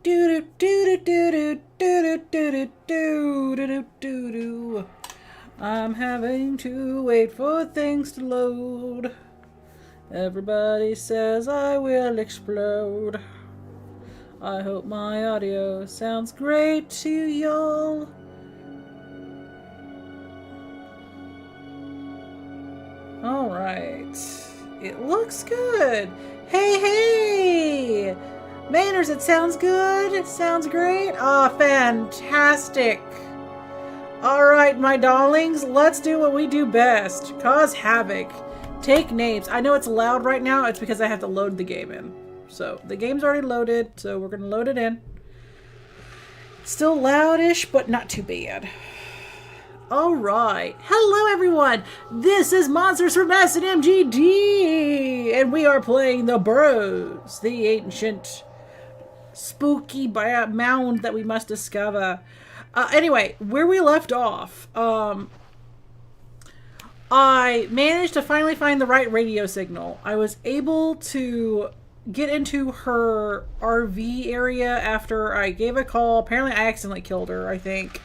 do do do do do do do do do do do. I'm having to wait for things to load. Everybody says I will explode. I hope my audio sounds great to y'all. Alright. It looks good. Hey, hey! Manners, it sounds good. It sounds great. Ah, fantastic. Alright, my darlings, let's do what we do best. Cause havoc. Take names. I know it's loud right now. It's because I have to load the game in. So, the game's already loaded, so we're going to load it in. Still loudish, but not too bad. Alright. Hello, everyone. This is Monsters from SNMGD. And we are playing the Barrows, the ancient, spooky mound that we must discover. Anyway, where we left off, I managed to finally find the right radio signal. I was able to get into her RV area after I gave a call. Apparently I accidentally killed her, I think.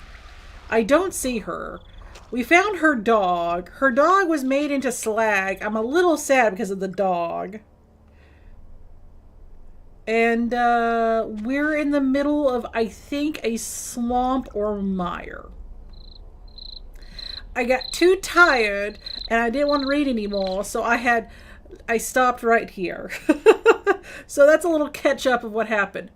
I don't see her. We found her dog. Her dog was made into slag. I'm a little sad because of the dog. And we're in the middle of, I think, a swamp or mire. I got too tired and I didn't want to read anymore, so I stopped right here. So that's a little catch up of what happened.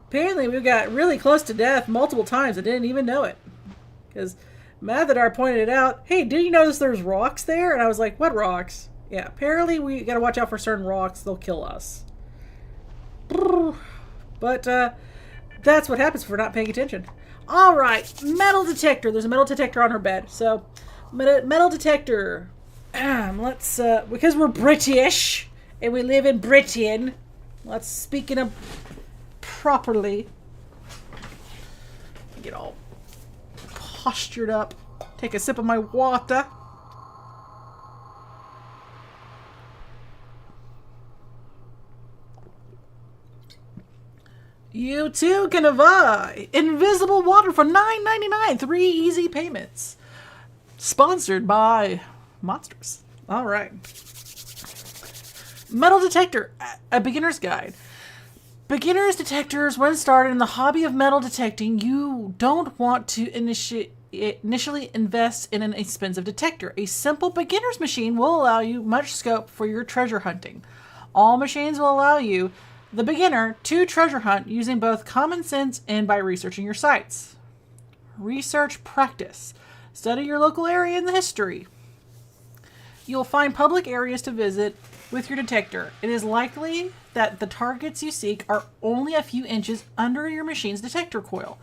Apparently we got really close to death multiple times. I didn't even know it. Because Mathadar pointed it out. Hey, did you notice there's rocks there? And I was like, what rocks? Yeah, apparently we gotta watch out for certain rocks. They'll kill us. But that's what happens if we're not paying attention. Alright, metal detector. There's a metal detector on her bed. So, metal detector. Let's, because we're British and we live in Britain, let's speak in a properly. Get all postured up. Take a sip of my water. You too can buy invisible water for $9.99. 3 easy payments. Sponsored by Monsters. All right. Metal detector, a beginner's guide. Beginner's detectors, when started in the hobby of metal detecting, you don't want to initially invest in an expensive detector. A simple beginner's machine will allow you much scope for your treasure hunting. All machines will allow you, the beginner, to treasure hunt using both common sense and by researching your sites. Research practice. Study your local area and the history. You'll find public areas to visit with your detector. It is likely that the targets you seek are only a few inches under your machine's detector coil.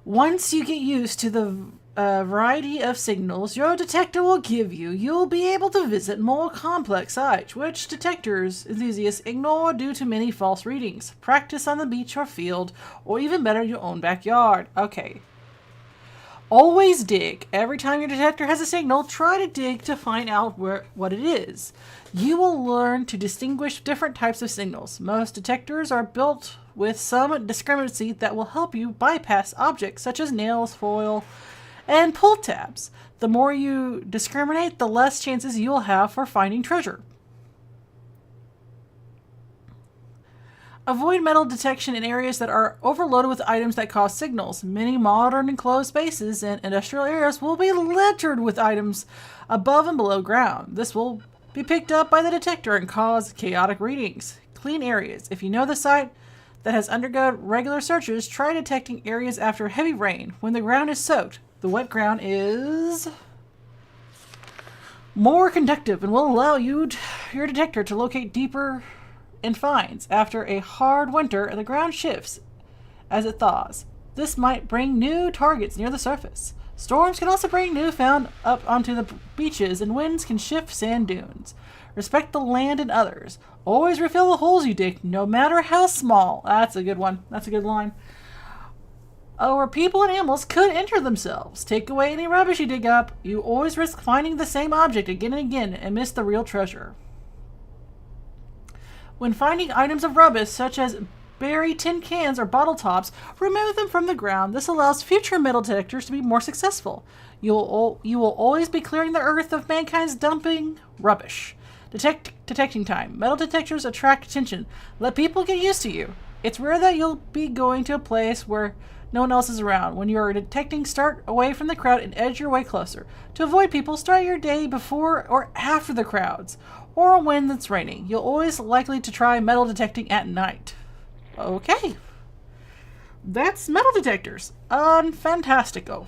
Once you get used to the variety of signals your detector will give you, you'll be able to visit more complex sites, which detectors enthusiasts ignore due to many false readings. Practice on the beach or field, or even better, your own backyard. Okay. Always dig. Every time your detector has a signal, try to dig to find out what it is. You will learn to distinguish different types of signals. Most detectors are built with some discrepancy that will help you bypass objects such as nails, foil, and pull tabs. The more you discriminate, the less chances you'll have for finding treasure. Avoid metal detection in areas that are overloaded with items that cause signals. Many modern enclosed spaces and industrial areas will be littered with items above and below ground. This will be picked up by the detector and cause chaotic readings. Clean areas. If you know the site that has undergone regular searches, try detecting areas after heavy rain when the ground is soaked. The wet ground is more conductive and will allow your detector to locate deeper and finds. After a hard winter, the ground shifts as it thaws. This might bring new targets near the surface. Storms can also bring new found up onto the beaches, and winds can shift sand dunes. Respect the land and others. Always refill the holes you dig, no matter how small. That's a good one. That's a good line. Or people and animals could enter themselves. Take away any rubbish you dig up. You always risk finding the same object again and again and miss the real treasure. When finding items of rubbish, such as buried tin cans or bottle tops, remove them from the ground. This allows future metal detectors to be more successful. You will always be clearing the earth of mankind's dumping rubbish. Detecting time. Metal detectors attract attention. Let people get used to you. It's rare that you'll be going to a place where no one else is around. When you are detecting, start away from the crowd and edge your way closer. To avoid people, start your day before or after the crowds, or when it's raining. You'll always likely to try metal detecting at night. Okay. That's metal detectors. Fantastico.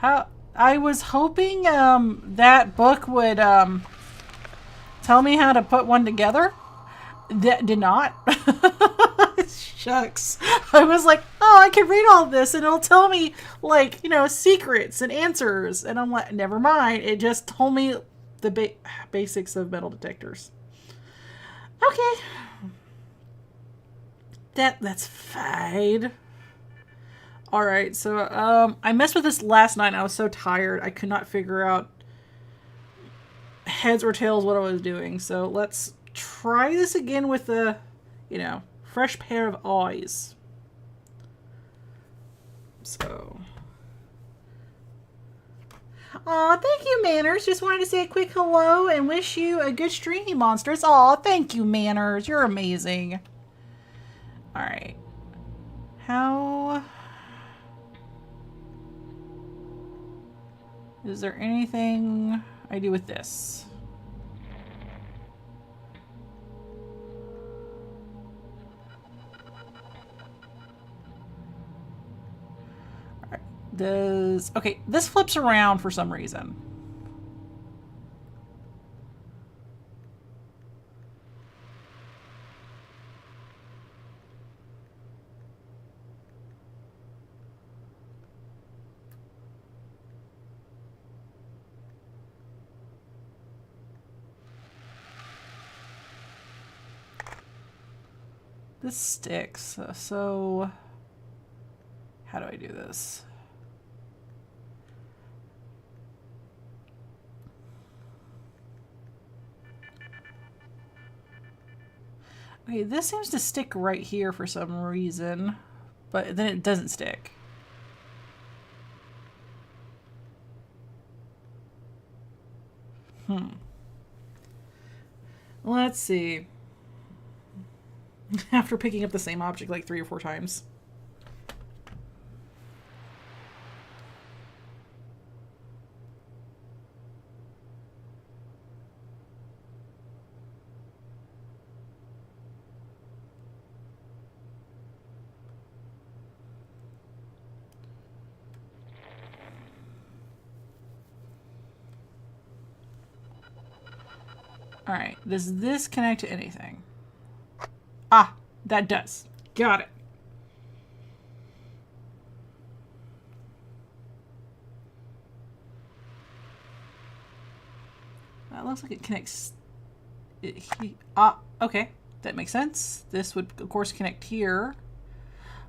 I was hoping that book would tell me how to put one together. That did not. Shucks. I was like, oh, I can read all this and it'll tell me, like, secrets and answers. And I'm like, never mind. It just told me the basics of metal detectors. Okay. That's fine. Alright, so I messed with this last night. I was so tired. I could not figure out heads or tails what I was doing. So let's try this again with a, fresh pair of eyes. So. Aw, thank you, Manners. Just wanted to say a quick hello and wish you a good stream, monsters. Aw, thank you, Manners. You're amazing. Alright. How... Is there anything I do with this? Alright. Okay, this flips around for some reason. This sticks, so how do I do this? Okay, this seems to stick right here for some reason, but then it doesn't stick. Let's see. After picking up the same object like 3 or 4 times. Alright, does this connect to anything? Ah, that does. Got it. That looks like it connects. Okay. That makes sense. This would, of course, connect here.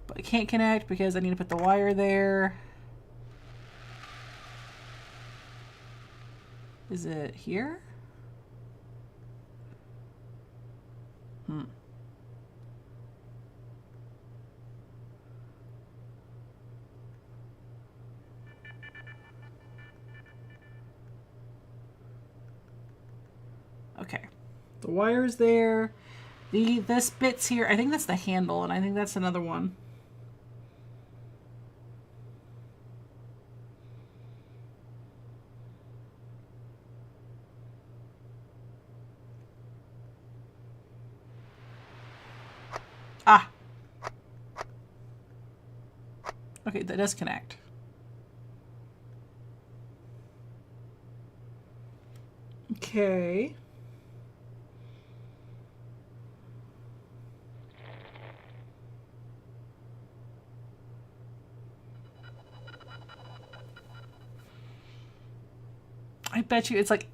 But it can't connect because I need to put the wire there. Is it here? Okay. The wire's there. This bit's here. I think that's the handle, and I think that's another one. Ah. Okay, that does connect. Okay. I bet you it's like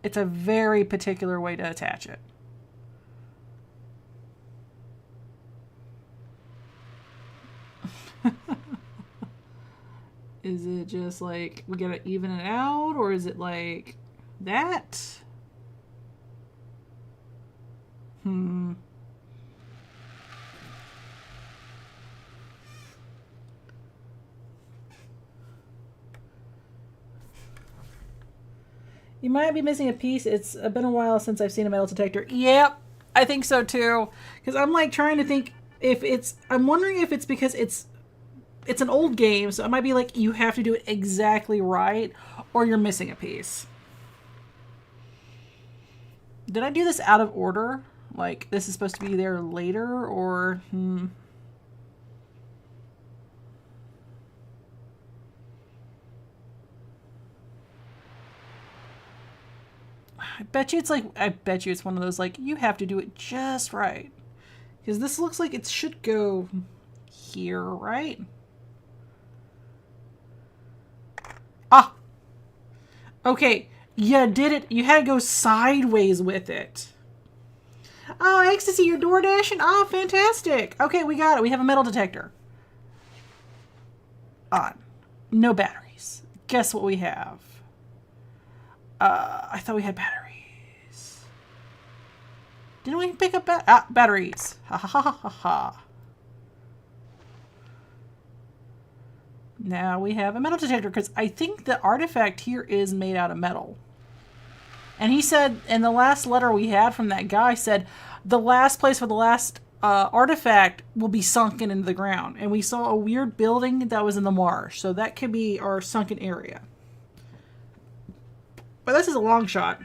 it's a very particular way to attach it. Is it just like we gotta even it out, or is it like that? You might be missing a piece. It's been a while since I've seen a metal detector. Yep, I think so too. Because I'm like trying to think if it's... I'm wondering if it's because it's an old game, so it might be like you have to do it exactly right, or you're missing a piece. Did I do this out of order? Like, this is supposed to be there later, or... I bet you it's one of those, like, you have to do it just right. Because this looks like it should go here, right? Ah! Okay, you did it. You had to go sideways with it. Oh, Ecstasy, you're door dashing? Oh, fantastic. Okay, we got it. We have a metal detector. On. No batteries. Guess what we have? I thought we had batteries. Didn't we pick up batteries? Ha ha ha ha ha. Now we have a metal detector, because I think the artifact here is made out of metal. And he said, in the last letter we had from that guy, said the last place for the last artifact will be sunken into the ground. And we saw a weird building that was in the marsh. So that could be our sunken area. But this is a long shot.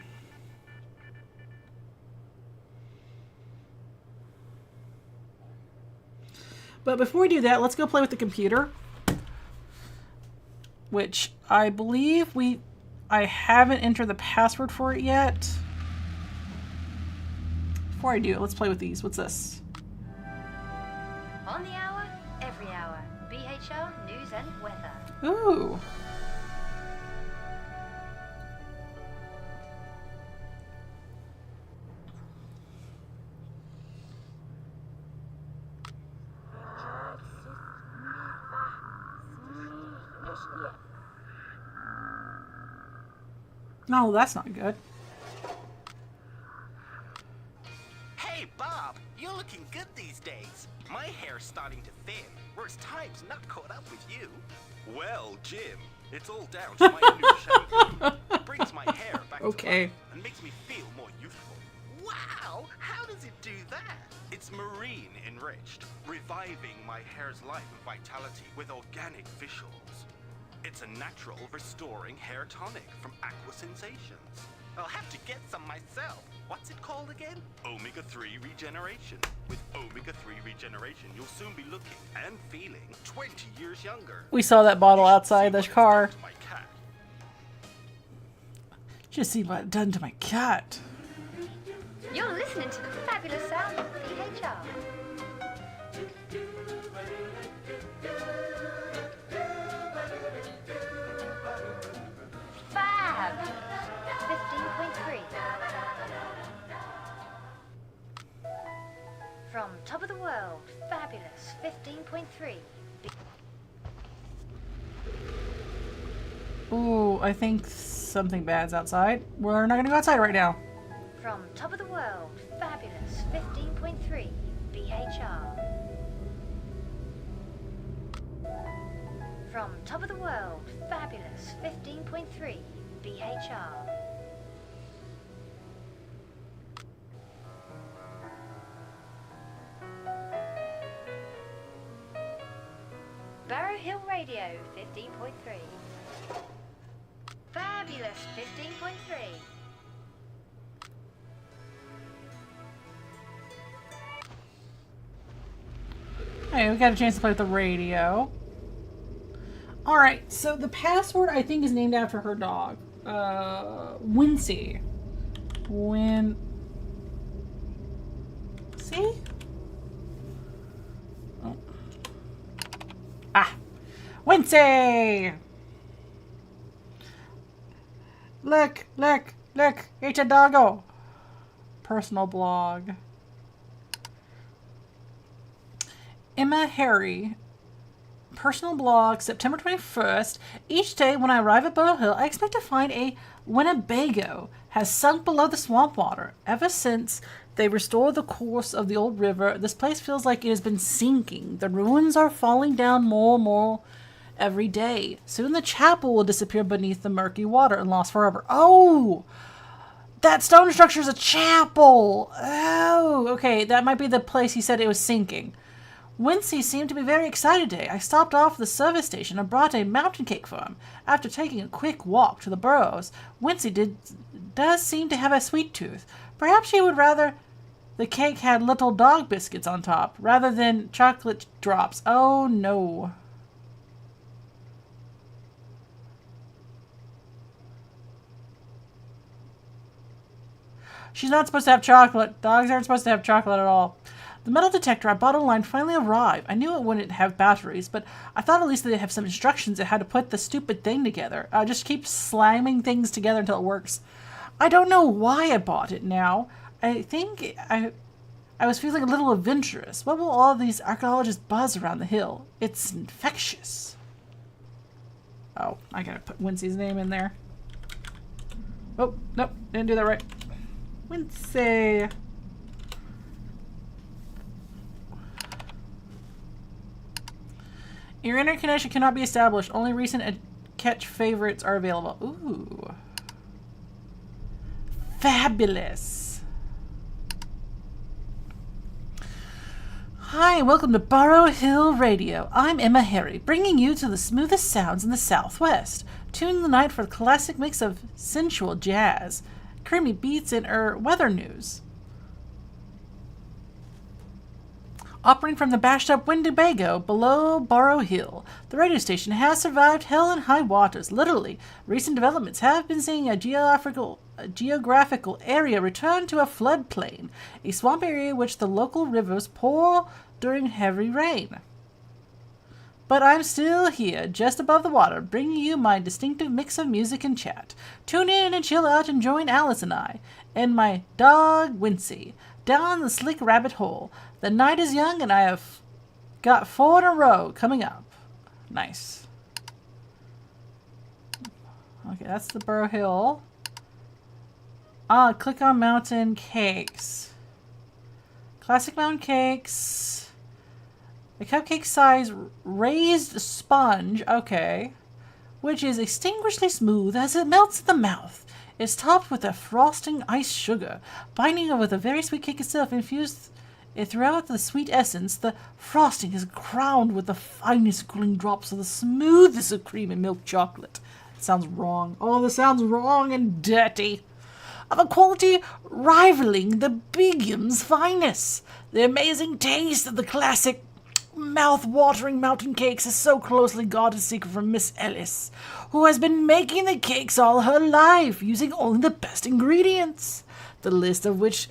But before we do that, let's go play with the computer. Which I believe I haven't entered the password for it yet. Before I do, let's play with these. What's this? On the hour, every hour. BHR News and Weather. Ooh. No, that's not good. Hey, Bob, you're looking good these days. My hair's starting to thin, whereas time's not caught up with you. Well, Jim, it's all down to my new shampoo. It brings my hair back to life and makes me feel more youthful. Wow, how does it do that? It's marine enriched, reviving my hair's life and vitality with organic fish oils. It's a natural restoring hair tonic from Aqua Sensations. I'll have to get some myself. What's it called again? Omega-3 Regeneration. With Omega-3 Regeneration, you'll soon be looking and feeling 20 years younger. We saw that bottle outside the car. Just see what it done to my cat. You're listening to the fabulous sound of BHR. Fab 15.3. From top of the world, fabulous 15.3. Ooh, I think something bad's outside. We're not gonna go outside right now. From top of the world, fabulous 15.3 BHR. From top of the world, fabulous 15.3 BHR. Barrow Hill Radio 15.3. Fabulous 15.3. Hey, we got a chance to play with the radio. Alright, so the password I think is named after her dog. Wincy. See? Oh. Ah! Wincy! Look, look, look! It's a doggo! Personal blog. Emma Harry. Personal blog, September 21st. Each day when I arrive at Barrow Hill, I expect to find a Winnebago has sunk below the swamp water. Ever since They restore the course of the old river. This place feels like it has been sinking. The ruins are falling down more and more every day. Soon the chapel will disappear beneath the murky water and lost forever. Oh! That stone structure is a chapel! Oh, okay. That might be the place he said it was sinking. Wincy seemed to be very excited today. I stopped off at the service station and brought a mountain cake for him. After taking a quick walk to the Burrows, Wincy does seem to have a sweet tooth. Perhaps she would rather the cake had little dog biscuits on top, rather than chocolate drops. Oh, no. She's not supposed to have chocolate. Dogs aren't supposed to have chocolate at all. The metal detector I bought online finally arrived. I knew it wouldn't have batteries, but I thought at least they'd have some instructions on how to put the stupid thing together. I just keep slamming things together until it works. I don't know why I bought it now. I think I was feeling a little adventurous. What will all these archaeologists buzz around the hill? It's infectious. Oh, I gotta put Wincy's name in there. Oh, nope, didn't do that right. Wincy. Your internet connection cannot be established. Only recent catch favorites are available. Ooh. Fabulous. Hi, and welcome to Barrow Hill Radio. I'm Emma Harry, bringing you to the smoothest sounds in the Southwest. Tune the night for the classic mix of sensual jazz, creamy beats, and weather news. Operating from the bashed-up Winnebago below Barrow Hill, the radio station has survived hell and high waters. Literally, recent developments have been seeing a geographical area return to a floodplain, a swamp area which the local rivers pour during heavy rain. But I'm still here, just above the water, bringing you my distinctive mix of music and chat. Tune in and chill out and join Alice and I, and my dog Wincy, down the slick rabbit hole. The night is young, and I have got 4 in a row coming up. Nice. Okay, that's the Barrow Hill. Click on mountain cakes. Classic mountain cakes. A cupcake size raised sponge. Okay. Which is extinguishingly smooth as it melts in the mouth. It's topped with a frosting iced sugar, binding it with a very sweet cake itself, infused throughout the sweet essence. The frosting is crowned with the finest cooling drops of the smoothest of cream and milk chocolate. It sounds wrong. Oh, this sounds wrong and dirty. Of a quality rivaling the Begum's finest. The amazing taste of the classic mouth-watering mountain cakes is so closely guarded secret from Miss Ellis, who has been making the cakes all her life, using only the best ingredients, the list of which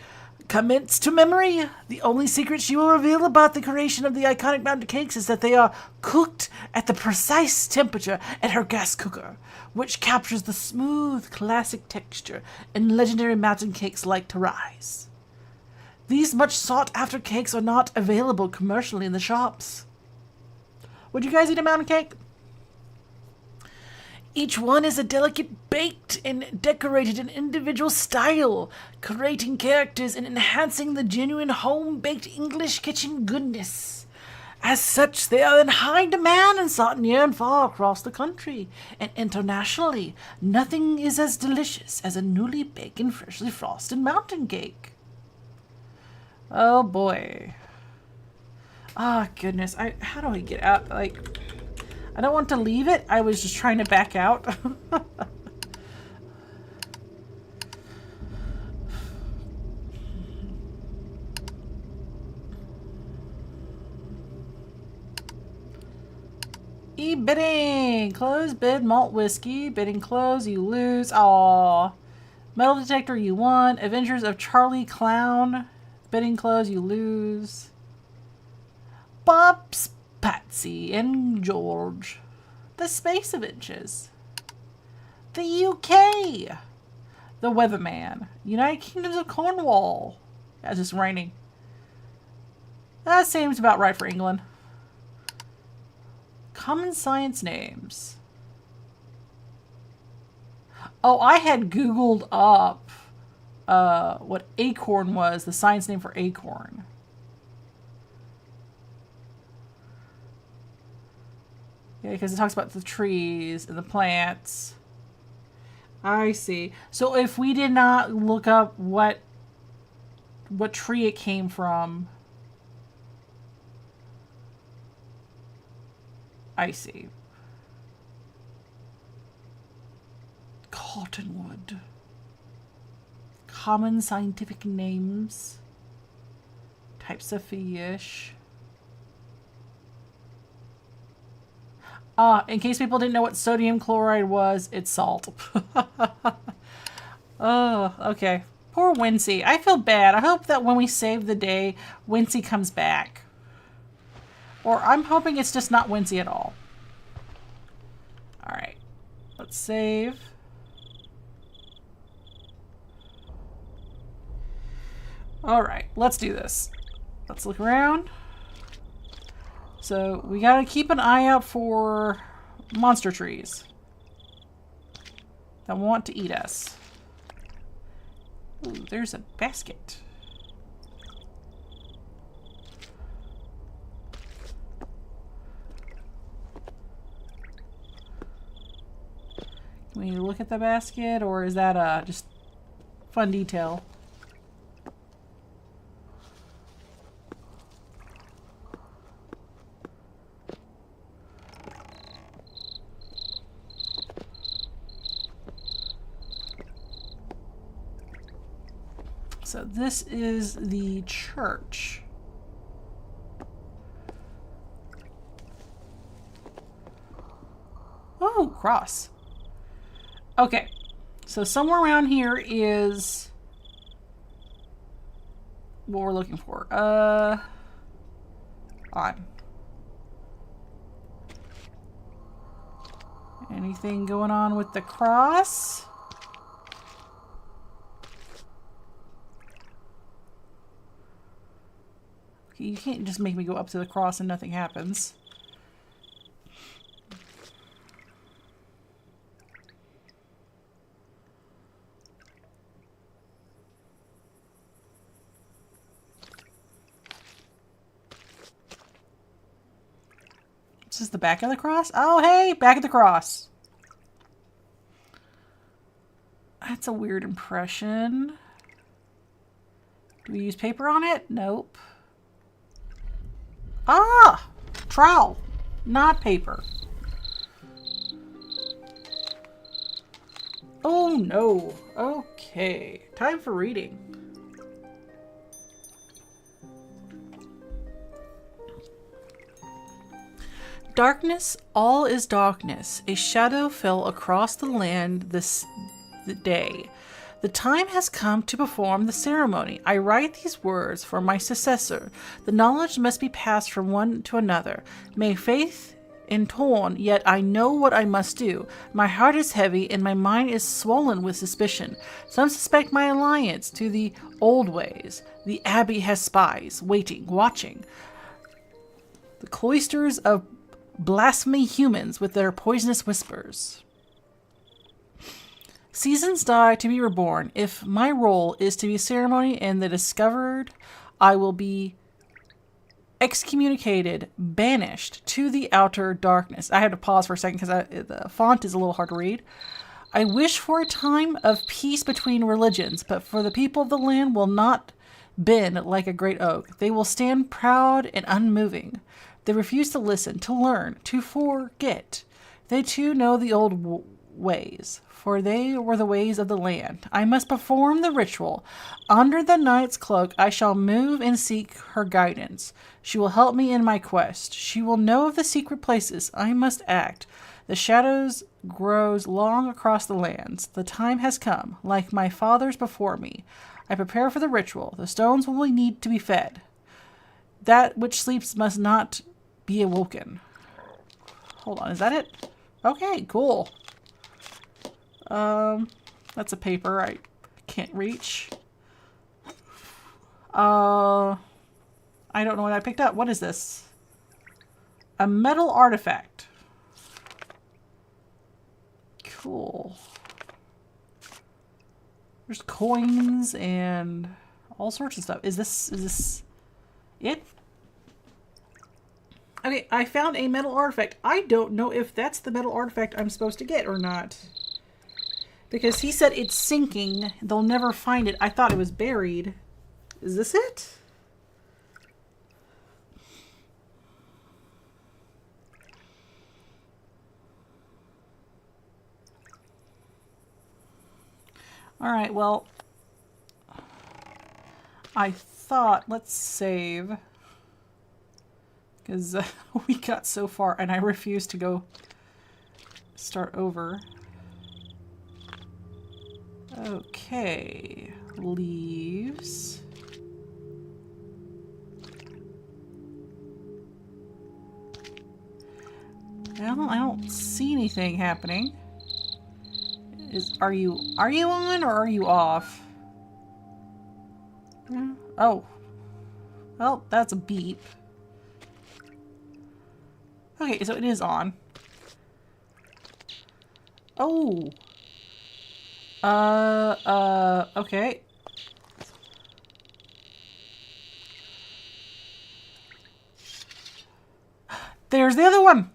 commits to memory. The only secret she will reveal about the creation of the iconic mountain cakes is that they are cooked at the precise temperature at her gas cooker, which captures the smooth, classic texture and legendary mountain cakes like to rise. These much sought-after cakes are not available commercially in the shops. Would you guys eat a mountain cake? Each one is a delicate baked and decorated in individual style, creating characters and enhancing the genuine home-baked English kitchen goodness. As such, they are in high demand and sought near and far across the country, and internationally. Nothing is as delicious as a newly baked and freshly frosted mountain cake. Oh boy. Ah, goodness. How do I get out? Like, I don't want to leave it. I was just trying to back out. E-bidding! Close bid malt whiskey. Bidding close, you lose. Aww. Metal detector, you won. Adventures of Charlie Clown. Bidding close, you lose. Bob's Patsy and George. The Space Adventures. The UK. The Weatherman. United Kingdoms of Cornwall. Yeah, it's just raining. That seems about right for England. Common science names. Oh, I had Googled up what acorn was, the science name for acorn. Yeah, because it talks about the trees and the plants. I see. So if we did not look up what tree it came from, I see. Cottonwood. Common scientific names. Types of fish. In case people didn't know what sodium chloride was, it's salt. Oh, okay. Poor Wincy. I feel bad. I hope that when we save the day, Wincy comes back. Or I'm hoping it's just not Wincy at all. Alright. Let's save. Alright, let's do this. Let's look around. So we gotta keep an eye out for monster trees that want to eat us. Ooh, there's a basket. Can we look at the basket, or is that just fun detail? So this is the church. Oh, cross. Okay, so somewhere around here is what we're looking for. On. Anything going on with the cross? You can't just make me go up to the cross and nothing happens. This is the back of the cross? Oh, hey, back of the cross. That's a weird impression. Do we use paper on it? Nope. Ah! Trowel, not paper. Oh no. Okay, time for reading. Darkness, all is darkness. A shadow fell across the land the day. The time has come to perform the ceremony. I write these words for my successor. The knowledge must be passed from one to another. May faith in torn, yet I know what I must do. My heart is heavy, and my mind is swollen with suspicion. Some suspect my alliance to the old ways. The abbey has spies, waiting, watching. The cloisters of blasphemy humans with their poisonous whispers. Seasons die to be reborn. If my role is to be ceremony and the discovered, I will be excommunicated, banished to the outer darkness. I had to pause for a second because the font is a little hard to read. I wish for a time of peace between religions, but for the people of the land will not bend like a great oak. They will stand proud and unmoving. They refuse to listen, to learn, to forget. They too know the old ways, for they were the ways of the land. I must perform the ritual. Under the night's cloak I shall move and seek her guidance. She will help me in my quest. She will know of the secret places I must act. The shadows grows long across the lands. The time has come, like my fathers before me. I prepare for the ritual. The stones will need to be fed. That which sleeps must not be awoken. Hold on, is that it? Okay, cool. That's a paper I can't reach. I don't know what I picked up. What is this? A metal artifact. Cool. There's coins and all sorts of stuff. Is this it? Okay, I found a metal artifact. I don't know if that's the metal artifact I'm supposed to get or not. Because he said it's sinking. They'll never find it. I thought it was buried. Is this it? Alright, well, I thought, let's save, because we got so far and I refuse to go start over. Okay, leaves. Well, I don't see anything happening. Are you on or are you off? Oh. Well, that's a beep. Okay, so it is on. Oh. Okay. There's the other one.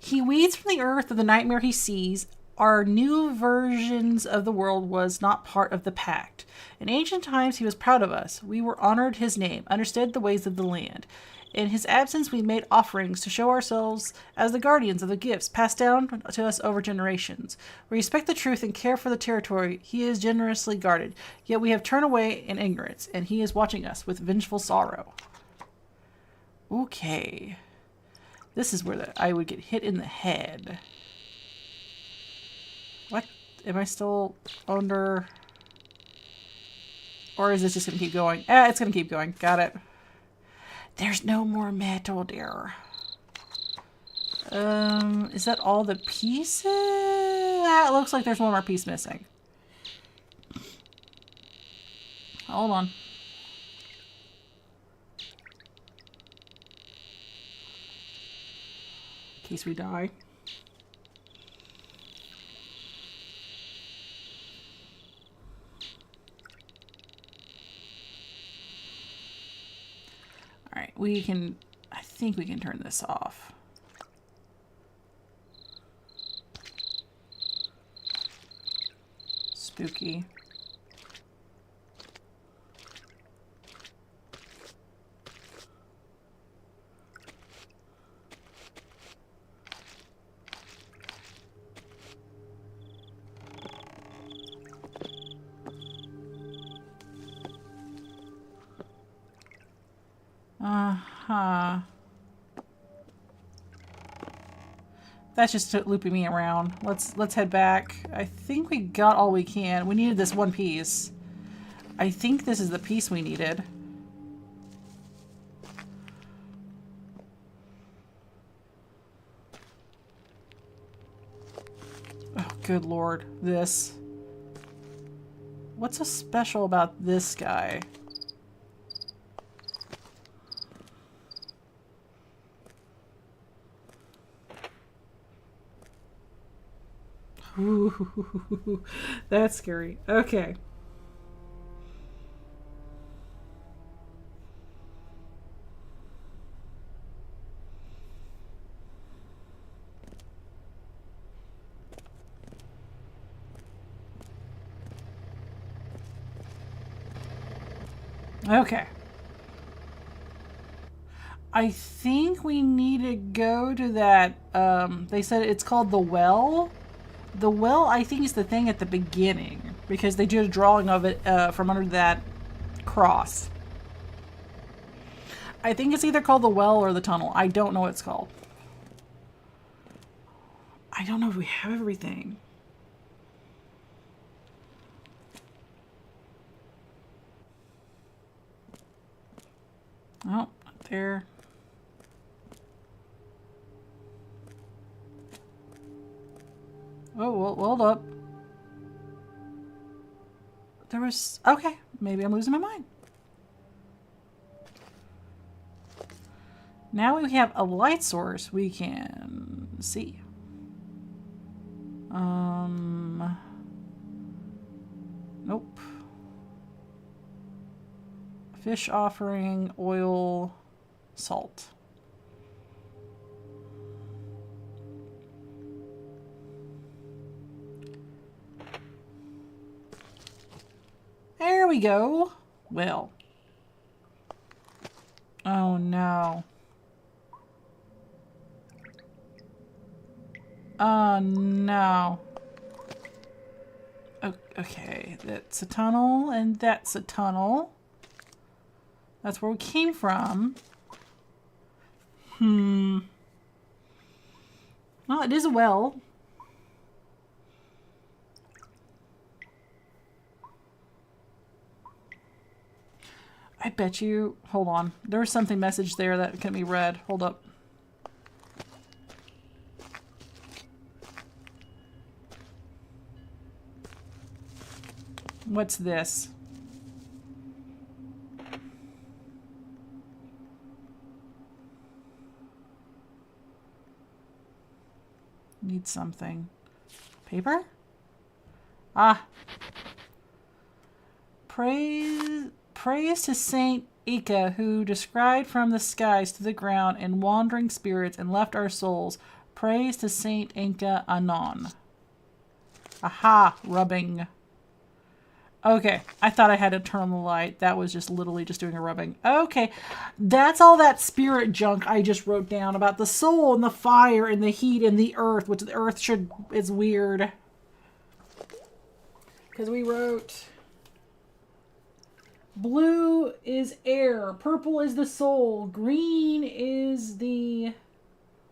He weeds from the earth of the nightmare he sees. Our new versions of the world was not part of the pact. In ancient times, he was proud of us. We were honored his name, understood the ways of the land. In his absence, we made offerings to show ourselves as the guardians of the gifts passed down to us over generations. We respect the truth and care for the territory he is generously guarded. Yet we have turned away in ignorance, and he is watching us with vengeful sorrow. Okay. This is where I would get hit in the head. What? Am I still under... Or is this just going to keep going? It's going to keep going. Got it. There's no more metal there. Is that all the pieces? It looks like there's one more piece missing. Hold on. In case we die. Alright, we can... I think we can turn this off. Spooky. Uh-huh. That's just looping me around. Let's head back. I think we got all we can. We needed this one piece. I think this is the piece we needed. Oh, good lord. This. What's so special about this guy? Ooh, that's scary. Okay. Okay. I think we need to go to that, they said it's called the well. The well, I think, is the thing at the beginning, because they did a drawing of it from under that cross. I think it's either called the well or the tunnel. I don't know what it's called. I don't know if we have everything. Oh, up there. Oh, well, hold up. There was... Okay, maybe I'm losing my mind. Now we have a light source we can see. Nope. Fish offering, oil, salt. There we go. Well. Oh no. Oh no. Okay, that's a tunnel and that's a tunnel. That's where we came from. Well, it is a well. I bet you... Hold on. There was something messaged there that can be read. Hold up. What's this? Need something. Paper? Ah. Praise to Saint Ika, who described from the skies to the ground in wandering spirits and left our souls. Praise to Saint Inca Anon. Aha, rubbing. Okay, I thought I had to turn on the light. That was just literally just doing a rubbing. Okay, that's all that spirit junk I just wrote down about the soul and the fire and the heat and the earth, which the earth is weird. Because we wrote... Blue is air, purple is the soul, green is the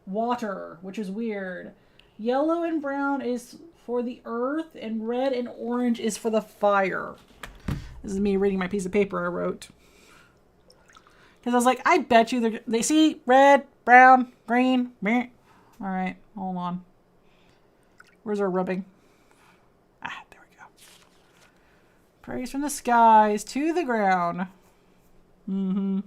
water, which is weird. Yellow and brown is for the earth, and red and orange is for the fire. This is me reading my piece of paper I wrote. Because I was like, I bet you they see red, brown, green, meh. All right, hold on. Where's our rubbing? Ah, there we go. Praise from the skies to the ground. Mm-hmm.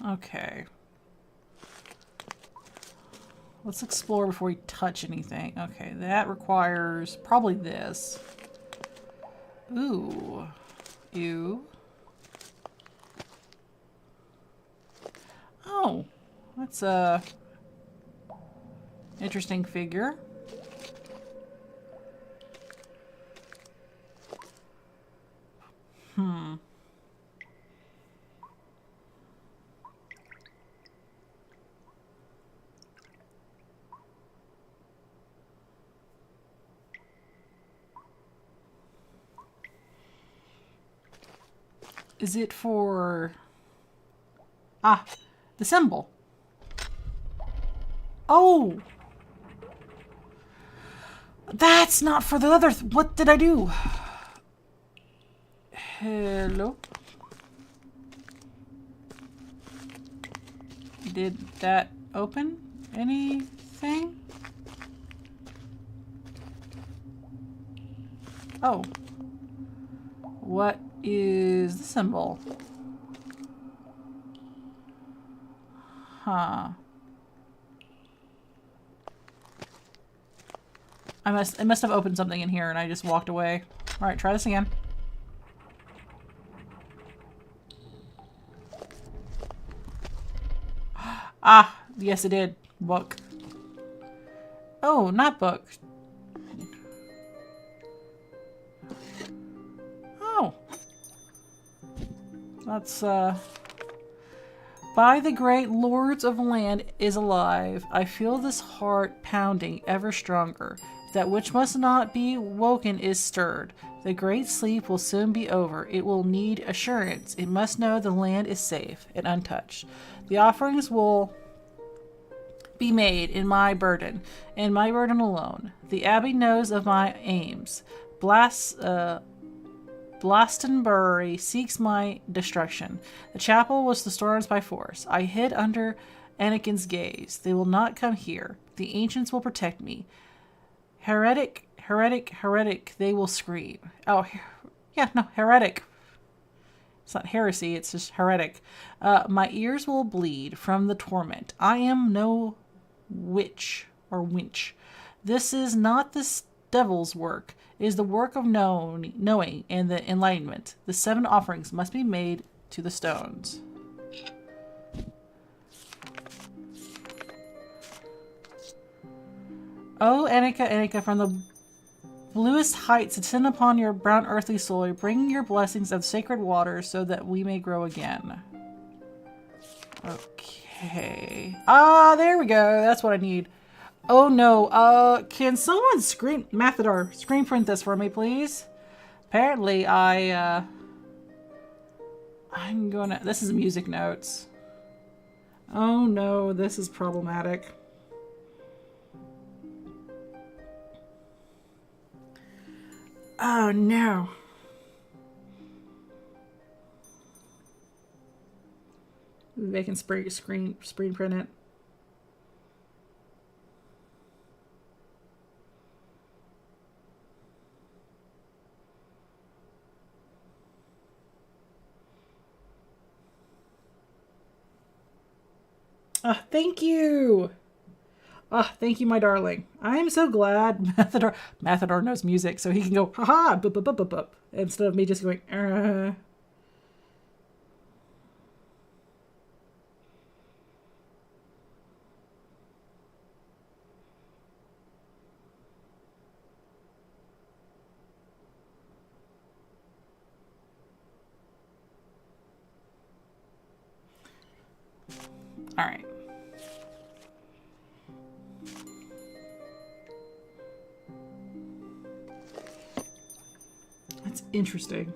Okay. Let's explore before we touch anything. Okay, that requires probably this. Ooh. Ew. Oh. That's a interesting figure. Is it for... Ah, the symbol. Oh! That's not for the other... What did I do? Hello? Did that open anything? Oh. What is the symbol? Huh. I must have opened something in here and I just walked away. Alright, try this again. Ah, yes it did. Book. Oh, not book. Oh. That's, By the great lords of land is alive. I feel this heart pounding ever stronger. That which must not be woken is stirred. The great sleep will soon be over. It will need assurance. It must know the land is safe and untouched. The offerings will be made in my burden, and my burden alone. The abbey knows of my aims. Glastonbury seeks my destruction. The chapel was the storms by force. I hid under Anakin's gaze. They will not come here. The ancients will protect me. Heretic, heretic, heretic, they will scream. Oh, yeah, no, heretic. It's not heresy, it's just heretic. My ears will bleed from the torment. I am no witch or winch. This is not the devil's work. It is the work of knowing and the enlightenment. The 7 offerings must be made to the stones. Oh, Annika, Annika, from the bluest heights, descend upon your brown earthly soul, bring your blessings of sacred waters so that we may grow again. Okay. Ah, there we go. That's what I need. Oh no. Can someone Mathador, screen print this for me, please? Apparently, I'm gonna. This is music notes. Oh no, this is problematic. Oh no. They can screen print it. Thank you. Thank you, my darling. I am so glad Mathador knows music, so he can go, haha, bup, bup, bup, bup, bup, instead of me just going, All right. That's interesting.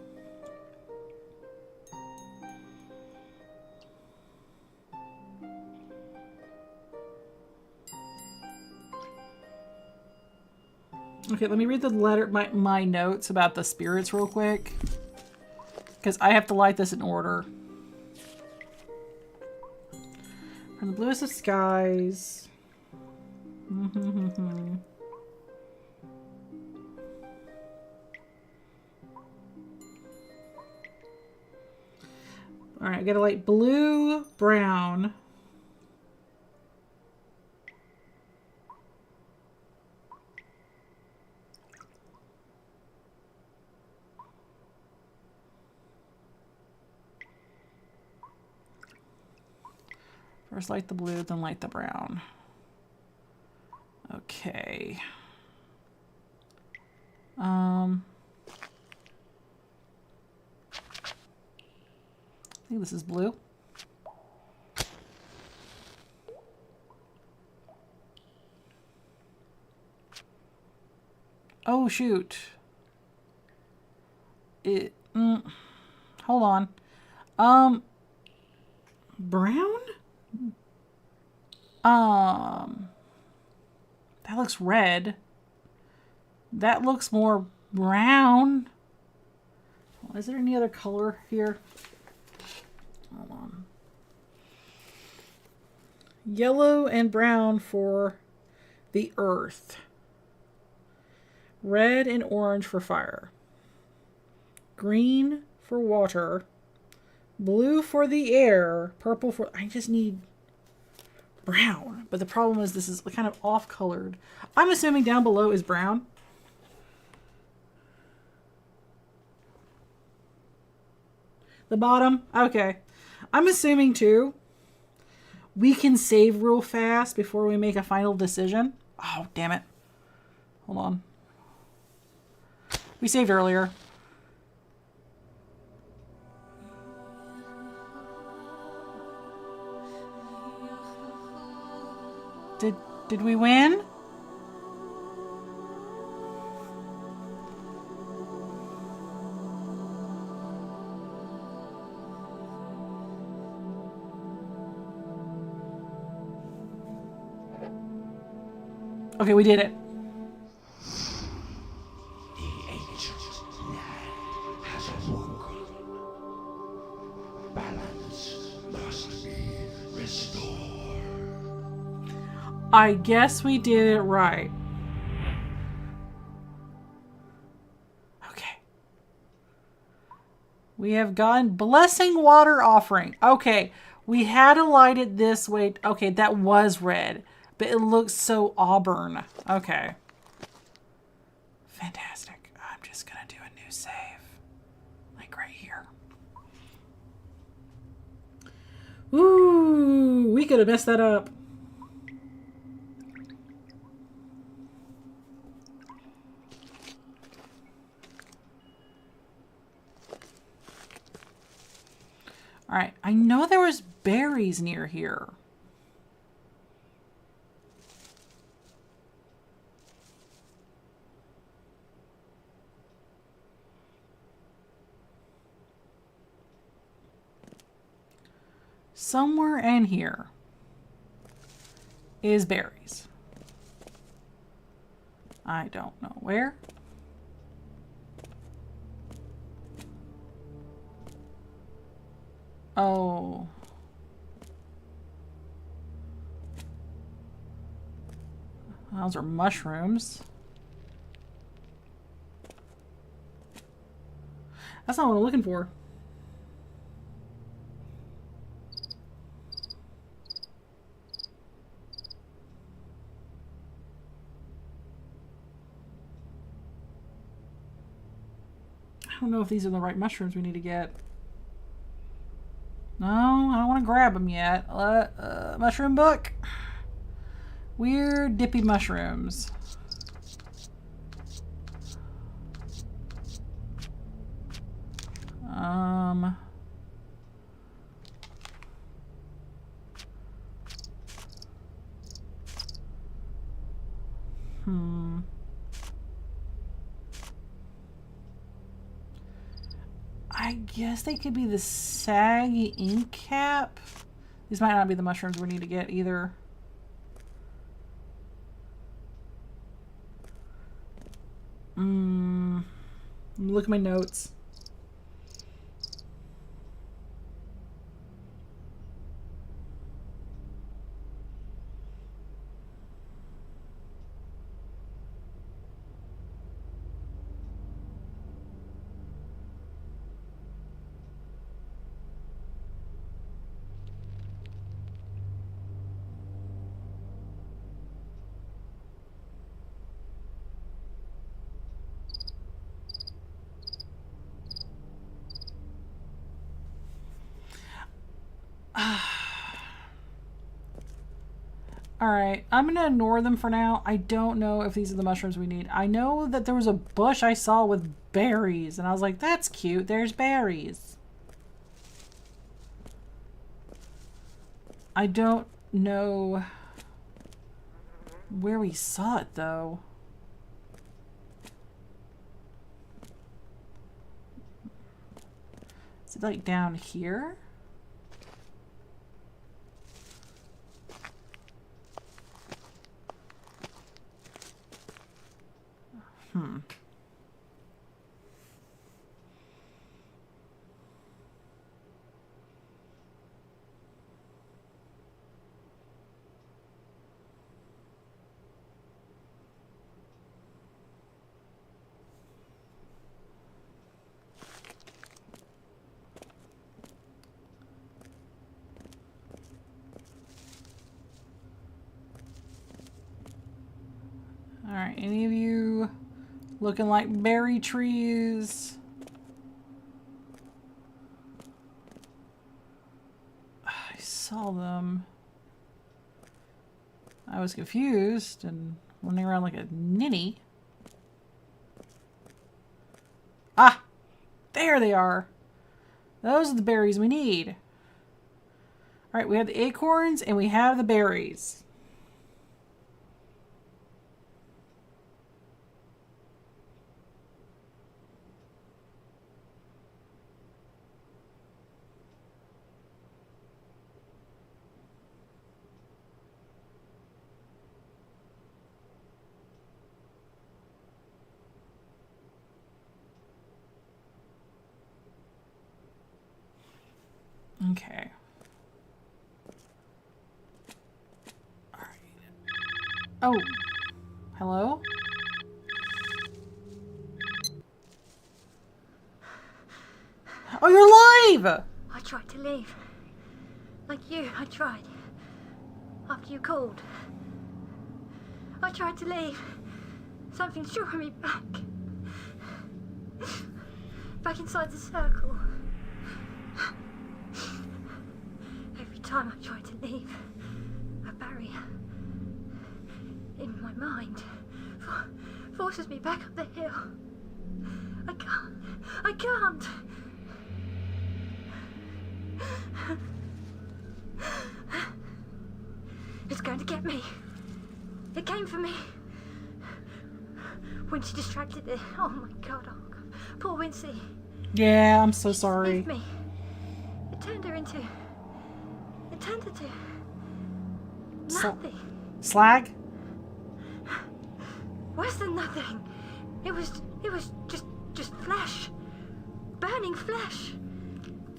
Okay, let me read the letter, my notes about the spirits real quick, because I have to light this in order. From the bluest of skies. Alright, I gotta light blue, brown. First light the blue, then light the brown. Okay. I think this is blue. Oh shoot. Hold on. Brown? That looks red. That looks more brown. Is there any other color here? Hold on. Yellow and brown for the earth. Red and orange for fire. Green for water. Blue for the air. Purple for... I just need brown. But the problem is this is kind of off-colored. I'm assuming down below is brown. The bottom? Okay. I'm assuming too. We can save real fast before we make a final decision. Oh, damn it. Hold on. We saved earlier. Did we win? Okay, we did it. The ancient land has awoken. Balance must be restored. I guess we did it right. Okay. We have gotten blessing water offering. Okay. We had to light it this way. Okay, that was red. But it looks so auburn. Okay. Fantastic. I'm just going to do a new save. Like right here. Ooh, we could have messed that up. Alright, I know there was berries near here. Somewhere in here is berries. I don't know where. Oh. Those are mushrooms. That's not what I'm looking for. I don't know if these are the right mushrooms we need to get. No, I don't want to grab them yet. Mushroom book. Weird dippy mushrooms. I guess they could be the saggy ink cap. These might not be the mushrooms we need to get either. Look at my notes. Alright, I'm going to ignore them for now. I don't know if these are the mushrooms we need. I know that there was a bush I saw with berries, and I was like, that's cute. There's berries. I don't know where we saw it, though. Is it, like, down here? Alright, any of you looking like berry trees? I saw them. I was confused and running around like a ninny. Ah! There they are! Those are the berries we need. Alright, we have the acorns and we have the berries. Okay. Alright. Oh. Hello? Oh, you're alive! I tried to leave. Like you, I tried. After you called. I tried to leave. Something's drawing me back. Back inside the circle. Every time I try to leave, a barrier in my mind forces me back up the hill. I can't. I can't. It's going to get me. It came for me. When she distracted it. Oh my god. Oh god. Poor Wincy. Yeah, I'm so sorry. Leave me. It turned her to nothing. Slag? Worse than nothing. It was just flesh. Burning flesh.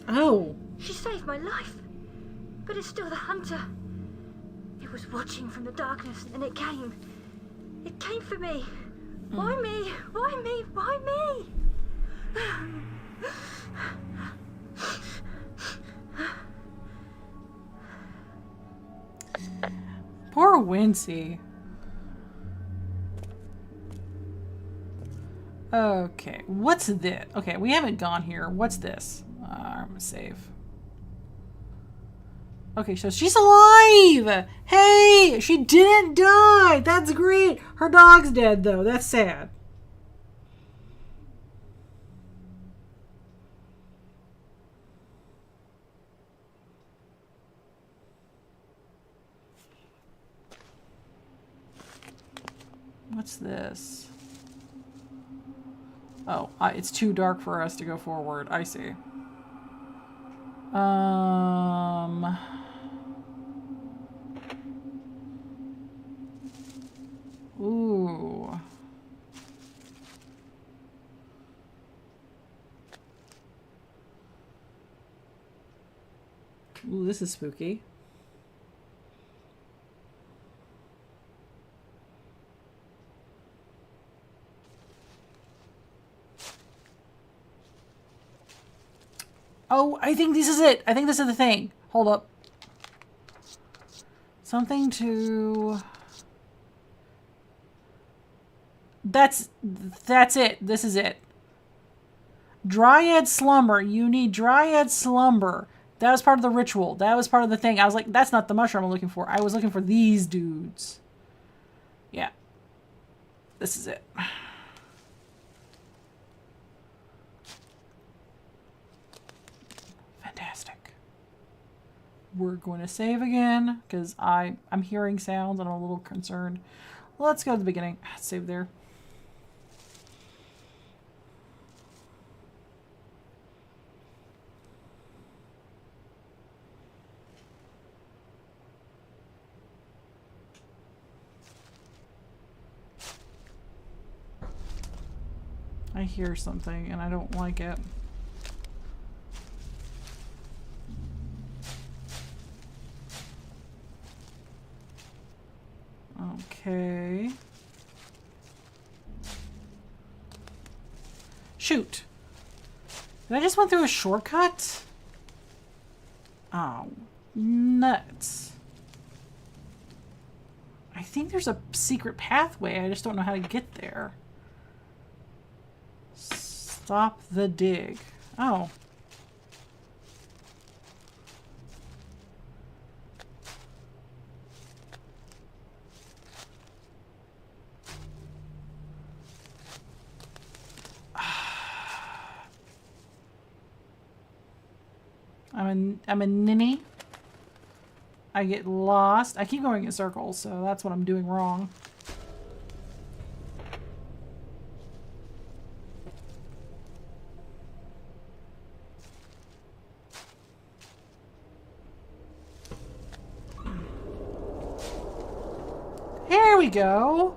Oh. She saved my life. But it's still the hunter. It was watching from the darkness and it came. It came for me. Why me? Why me? Why me? Poor Wincy. Okay, what's this? Okay, we haven't gone here. What's this? I'm gonna save. Okay, so she's alive! Hey! She didn't die! That's great! Her dog's dead, though. That's sad. What's this? Oh, it's too dark for us to go forward. I see. Ooh. Ooh, this is spooky. Oh, I think this is it. I think this is the thing. Hold up. Something to... That's it. This is it. Dryad slumber. You need Dryad slumber. That was part of the ritual. That was part of the thing. I was like, that's not the mushroom I'm looking for. I was looking for these dudes. Yeah. This is it. Fantastic. We're going to save again because I'm hearing sounds and I'm a little concerned. Let's go to the beginning. Save there. I hear something and I don't like it. Okay. Shoot. Did I just went through a shortcut? Oh, nuts. I think there's a secret pathway. I just don't know how to get there. Stop the dig. Oh. I'm a ninny. I get lost. I keep going in circles, so that's what I'm doing wrong. Here we go.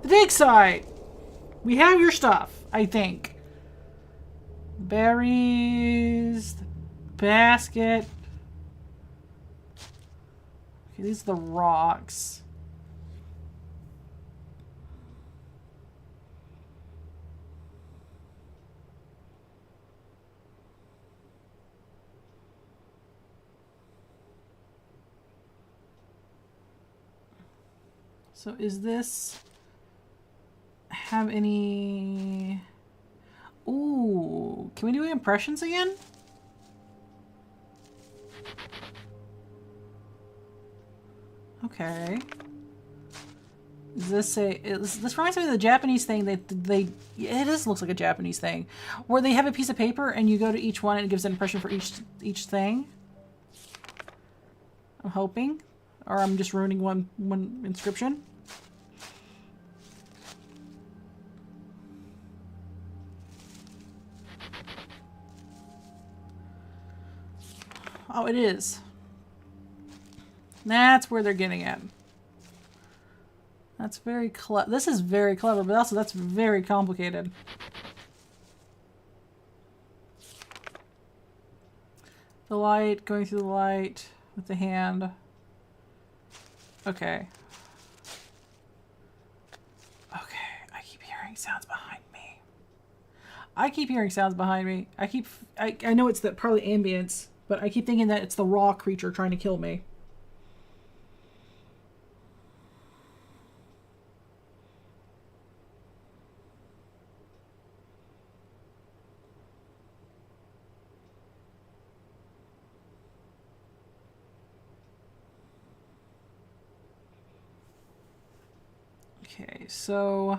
The dig site. We have your stuff, I think. Berries. basket. Okay, these are the rocks. So is this have any... Ooh, can we do impressions again? Okay. Is this this reminds me of the Japanese thing that it looks like a Japanese thing where they have a piece of paper and you go to each one and it gives an impression for each thing. I'm hoping, or I'm just ruining one inscription. Oh, it is. That's where they're getting at. That's very clever. This is very clever, but also that's very complicated. The light, going through the light with the hand. Okay. Okay, I keep hearing sounds behind me. I know it's that probably ambience, but I keep thinking that it's the raw creature trying to kill me. Okay, so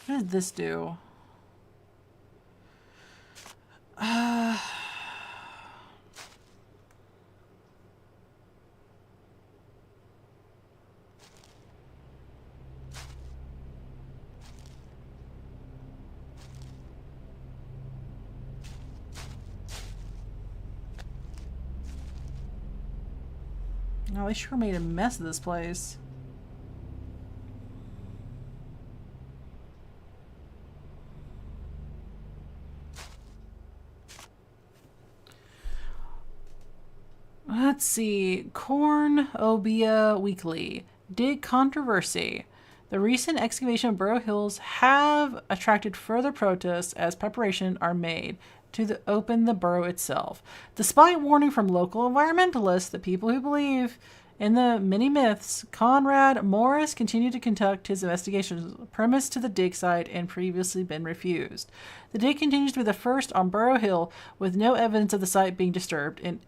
what did this do? Oh, they sure made a mess of this place. Let's see. Corn Obia Weekly. Dig controversy. The recent excavation of Barrow Hills have attracted further protests as preparations are made to open the burrow itself. Despite warning from local environmentalists, the people who believe in the many myths, Conrad Morris continued to conduct his investigations premised to the dig site and previously been refused. The dig continues to be the first on Barrow Hill, with no evidence of the site being disturbed and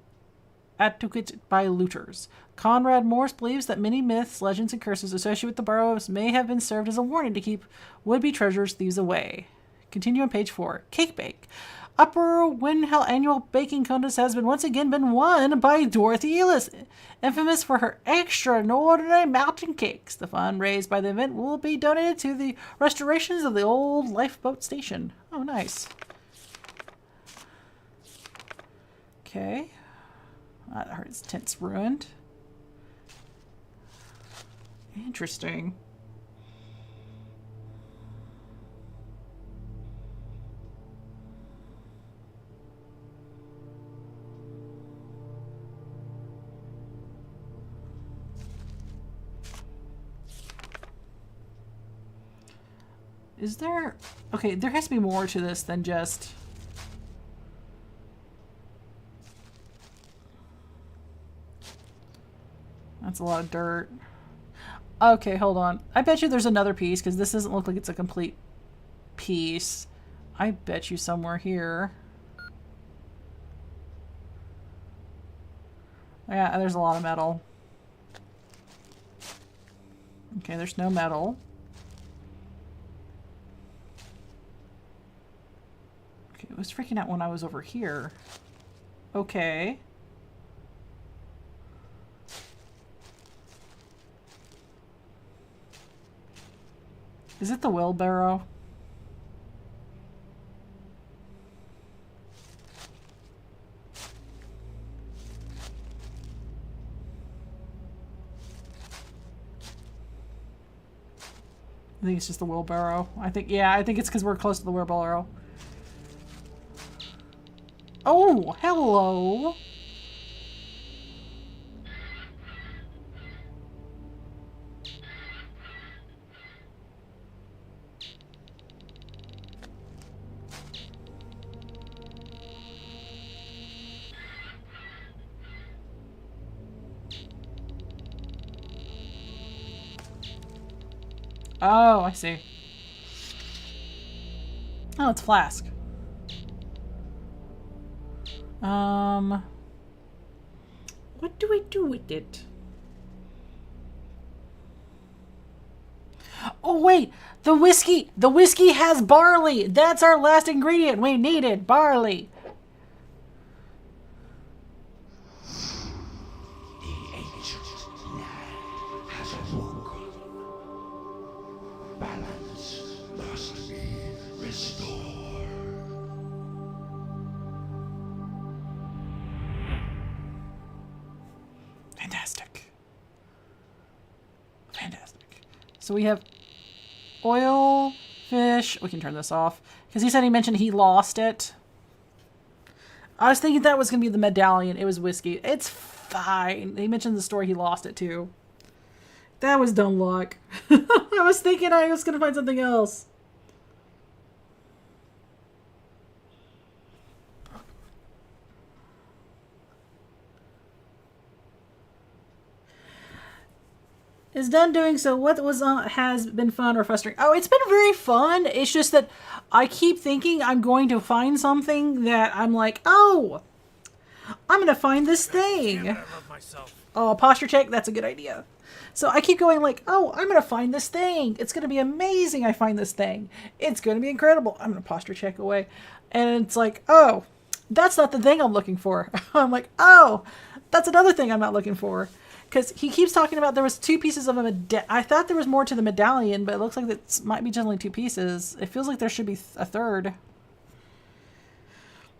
advocated by looters. Conrad Morris believes that many myths, legends, and curses associated with the burrows may have been served as a warning to keep would-be treasures thieves away. Continue on page 4. Cake Bake. Upper Windhell annual baking contest has once again been won by Dorothy Ellis, infamous for her extraordinary mountain cakes. The fund raised by the event will be donated to the restorations of the old lifeboat station. Oh, nice. Okay. His tent's ruined. Interesting. Is there... Okay, there has to be more to this than just... That's a lot of dirt. Okay, hold on. I bet you there's another piece, because this doesn't look like it's a complete piece. I bet you somewhere here. Yeah, there's a lot of metal. Okay, there's no metal. Okay, it was freaking out when I was over here. Okay. Is it the wheelbarrow? I think it's just the wheelbarrow. I think it's because we're close to the wheelbarrow. Oh, hello. Oh, I see. Oh, it's Flask. What do I do with it? Oh, wait! The whiskey! The whiskey has barley! That's our last ingredient we needed! Barley! The ancient land has awoken. Balance must be restored. Fantastic. Fantastic. So we have oil, fish. We can turn this off. Because he mentioned he lost it. I was thinking that was going to be the medallion. It was whiskey. It's fine. He mentioned the story he lost it too. That was dumb luck. I was thinking I was going to find something else. Is done doing so. What was has been fun or frustrating? Oh, it's been very fun. It's just that I keep thinking I'm going to find something that I'm like, oh, I'm going to find this thing. I love myself. Oh, posture check. That's a good idea. So I keep going like, oh, I'm going to find this thing. It's going to be amazing. I find this thing. It's going to be incredible. I'm going to posture check away. And it's like, oh, that's not the thing I'm looking for. I'm like, oh, that's another thing I'm not looking for. Because he keeps talking about there was 2 pieces of a I thought there was more to the medallion, but it looks like it might be just only 2 pieces. It feels like there should be a third.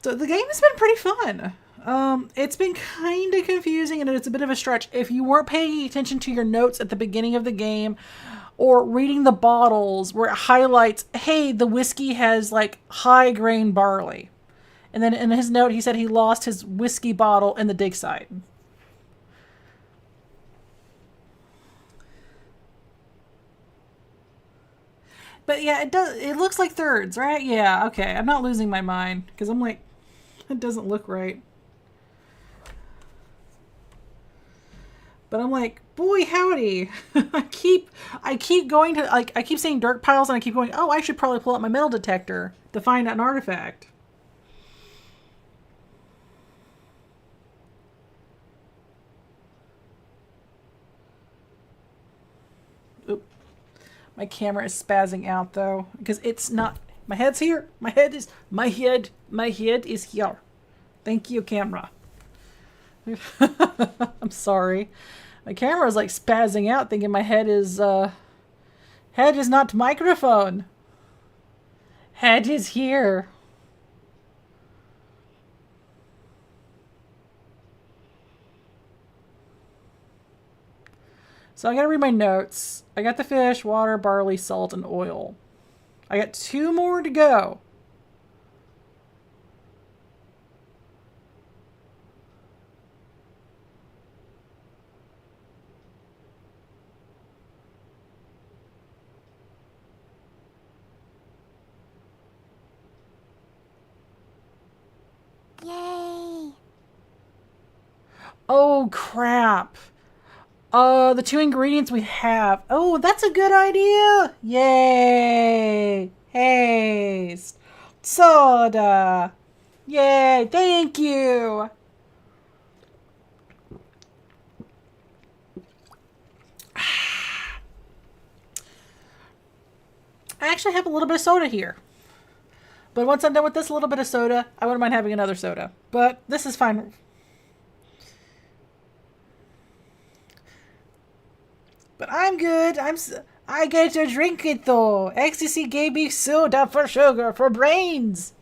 So the game has been pretty fun. It's been kind of confusing and it's a bit of a stretch. If you weren't paying attention to your notes at the beginning of the game or reading the bottles where it highlights, hey, the whiskey has like high grain barley. And then in his note, he said he lost his whiskey bottle in the dig site. But yeah, it does. It looks like thirds, right? Yeah, okay. I'm not losing my mind because I'm like, it doesn't look right. But I'm like, boy, howdy. I keep going to, like, I keep seeing dirt piles and I keep going, oh, I should probably pull out my metal detector to find an artifact. Oop. My camera is spazzing out though, because it's not, my head's here. My head is here. Thank you, camera. I'm sorry. My camera is like spazzing out thinking my head is not microphone. Head is here. So I gotta read my notes. I got the fish, water, barley, salt, and oil. I got 2 more to go. Yay! Oh, crap. The 2 ingredients we have. Oh, that's a good idea. Yay. Haste. Soda. Yay. Thank you. I actually have a little bit of soda here. But once I'm done with this little bit of soda, I wouldn't mind having another soda. But this is fine. But I'm good. I get to drink it though. Ecstasy gave me soda for sugar for brains.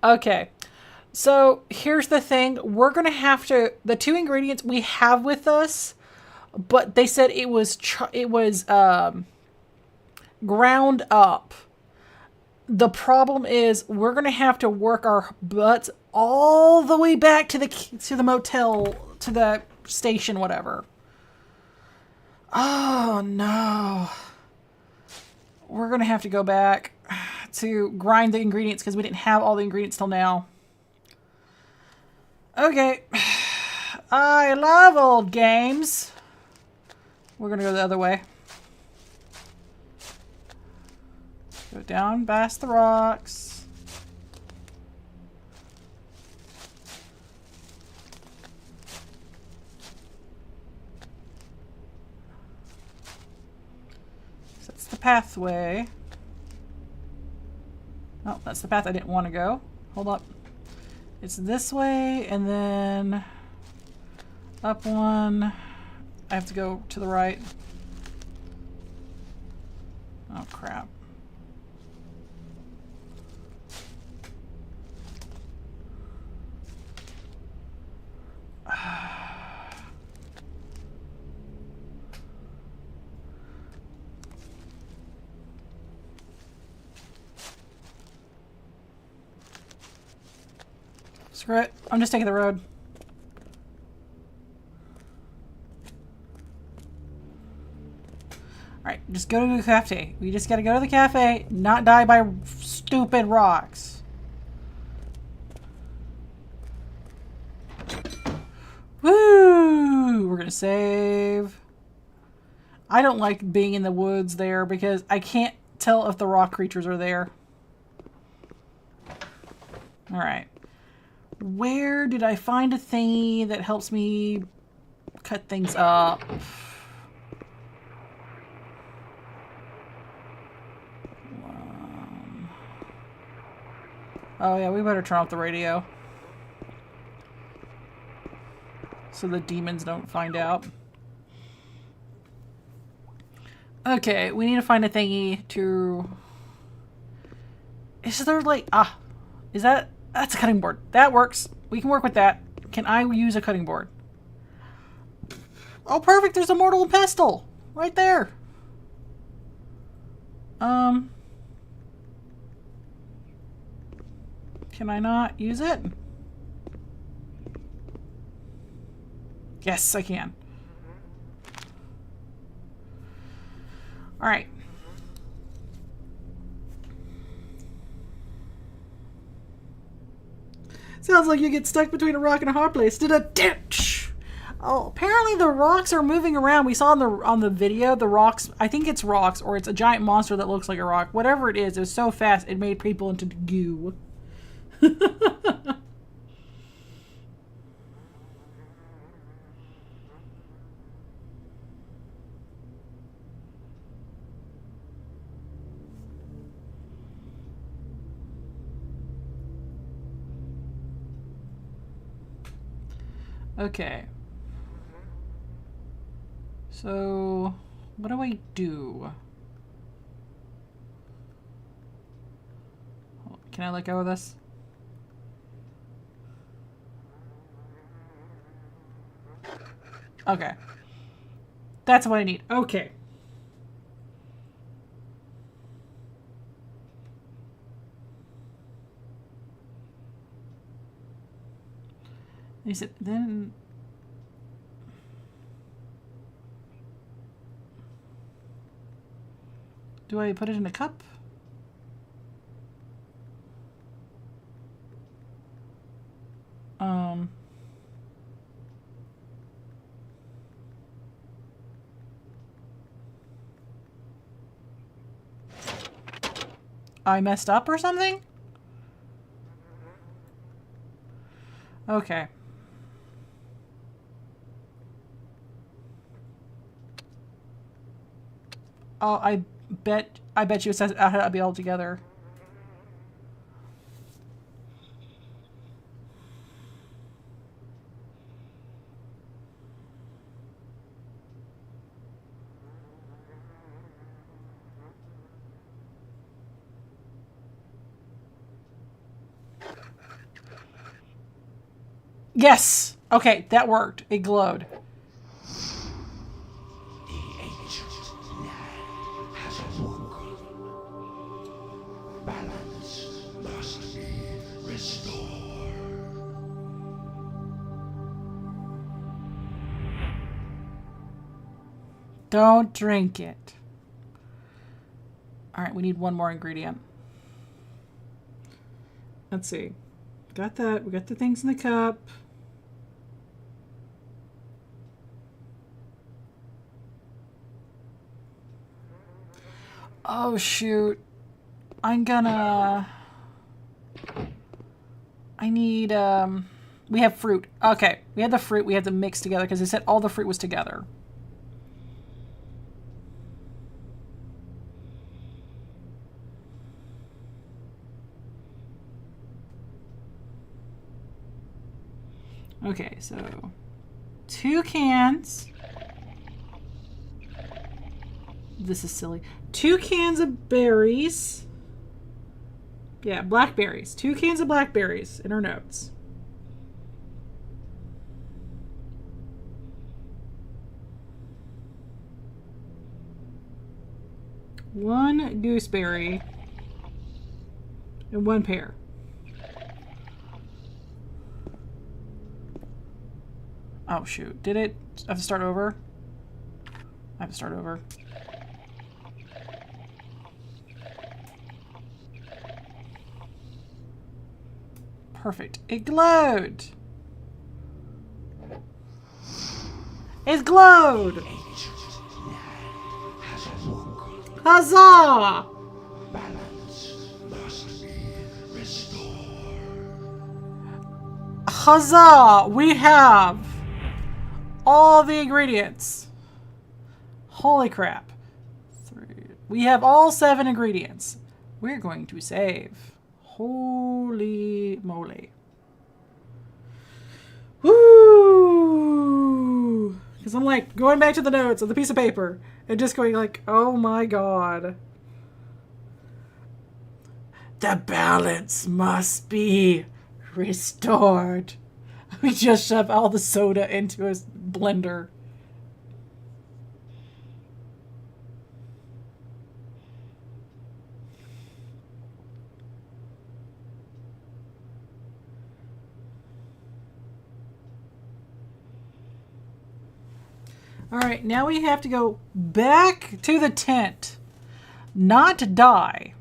Okay. So here's the thing. We're going to have to, the 2 ingredients we have with us, but they said it was ground up. The problem is we're going to have to work our butts all the way back to the motel, to the station, whatever. Oh no. We're gonna have to go back to grind the ingredients because we didn't have all the ingredients till now. Okay. I love old games. We're gonna go the other way. Go down past the rocks. So that's the pathway. Oh, that's the path I didn't want to go. Hold up. It's this way, and then up one. I have to go to the right. Oh, crap. Screw it. I'm just taking the road. Alright, just go to the cafe. We just gotta go to the cafe, not die by stupid rocks. Woo! We're gonna save. I don't like being in the woods there because I can't tell if the rock creatures are there. Alright. Where did I find a thingy that helps me cut things up? Oh yeah, we better turn off the radio. So the demons don't find out. Okay, we need to find a thingy to... Is there like... Ah! Is that... That's a cutting board. That works. We can work with that. Can I use a cutting board? Oh, perfect! There's a mortal and pestle! Right there! Can I not use it? Yes, I can. Alright. Sounds like you get stuck between a rock and a hard place. Did a ditch! Oh, apparently the rocks are moving around. We saw on the video, the rocks, I think it's rocks, or it's a giant monster that looks like a rock. Whatever it was so fast it made people into goo. Okay. So, what do I do? Can I let go of this? Okay. That's what I need. Okay. He said, then... Do I put it in a cup? I messed up or something? Okay. Oh, I bet you it says how to be all together. Yes! Okay, that worked. It glowed. The ancient land has awoken. Balance must be restored. Don't drink it. All right, we need one more ingredient. Let's see. Got that. We got the things in the cup. Oh, shoot. I need, we have fruit. Okay, we had the fruit. We had to mix together because they said all the fruit was together. Okay, so 2 cans. This is silly. 2 cans of berries. Yeah, blackberries. 2 cans of blackberries in our notes. One gooseberry and 1 pear. Oh shoot, did it? I have to start over? I have to start over. Perfect. It glowed! It glowed! Huzzah! Balance must be restored. Huzzah! We have all the ingredients. Holy crap. 3. We have all 7 ingredients. We're going to save. Holy moly. Woo! Because I'm like going back to the notes of the piece of paper and just going like, oh my god. The balance must be restored. We just shove all the soda into a blender. All right, now we have to go back to the tent, not to die.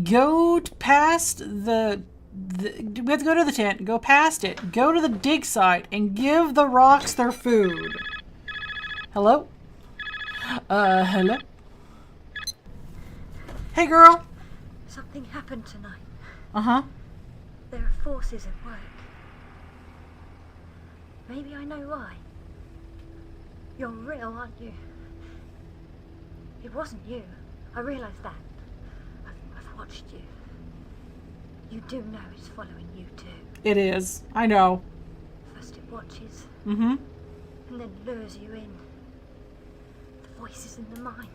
Go past the we have to go to the tent, go past it, go to the dig site, and give the rocks their food. Hello? Hello? Hey, girl. Something happened tonight. Uh-huh. There are forces at work. Maybe I know why. You're real, aren't you? It wasn't you. I realise that. I've watched you. You do know it's following you too. It is. I know. First it watches, Mm-hmm. and then lures you in. The voices in the mind.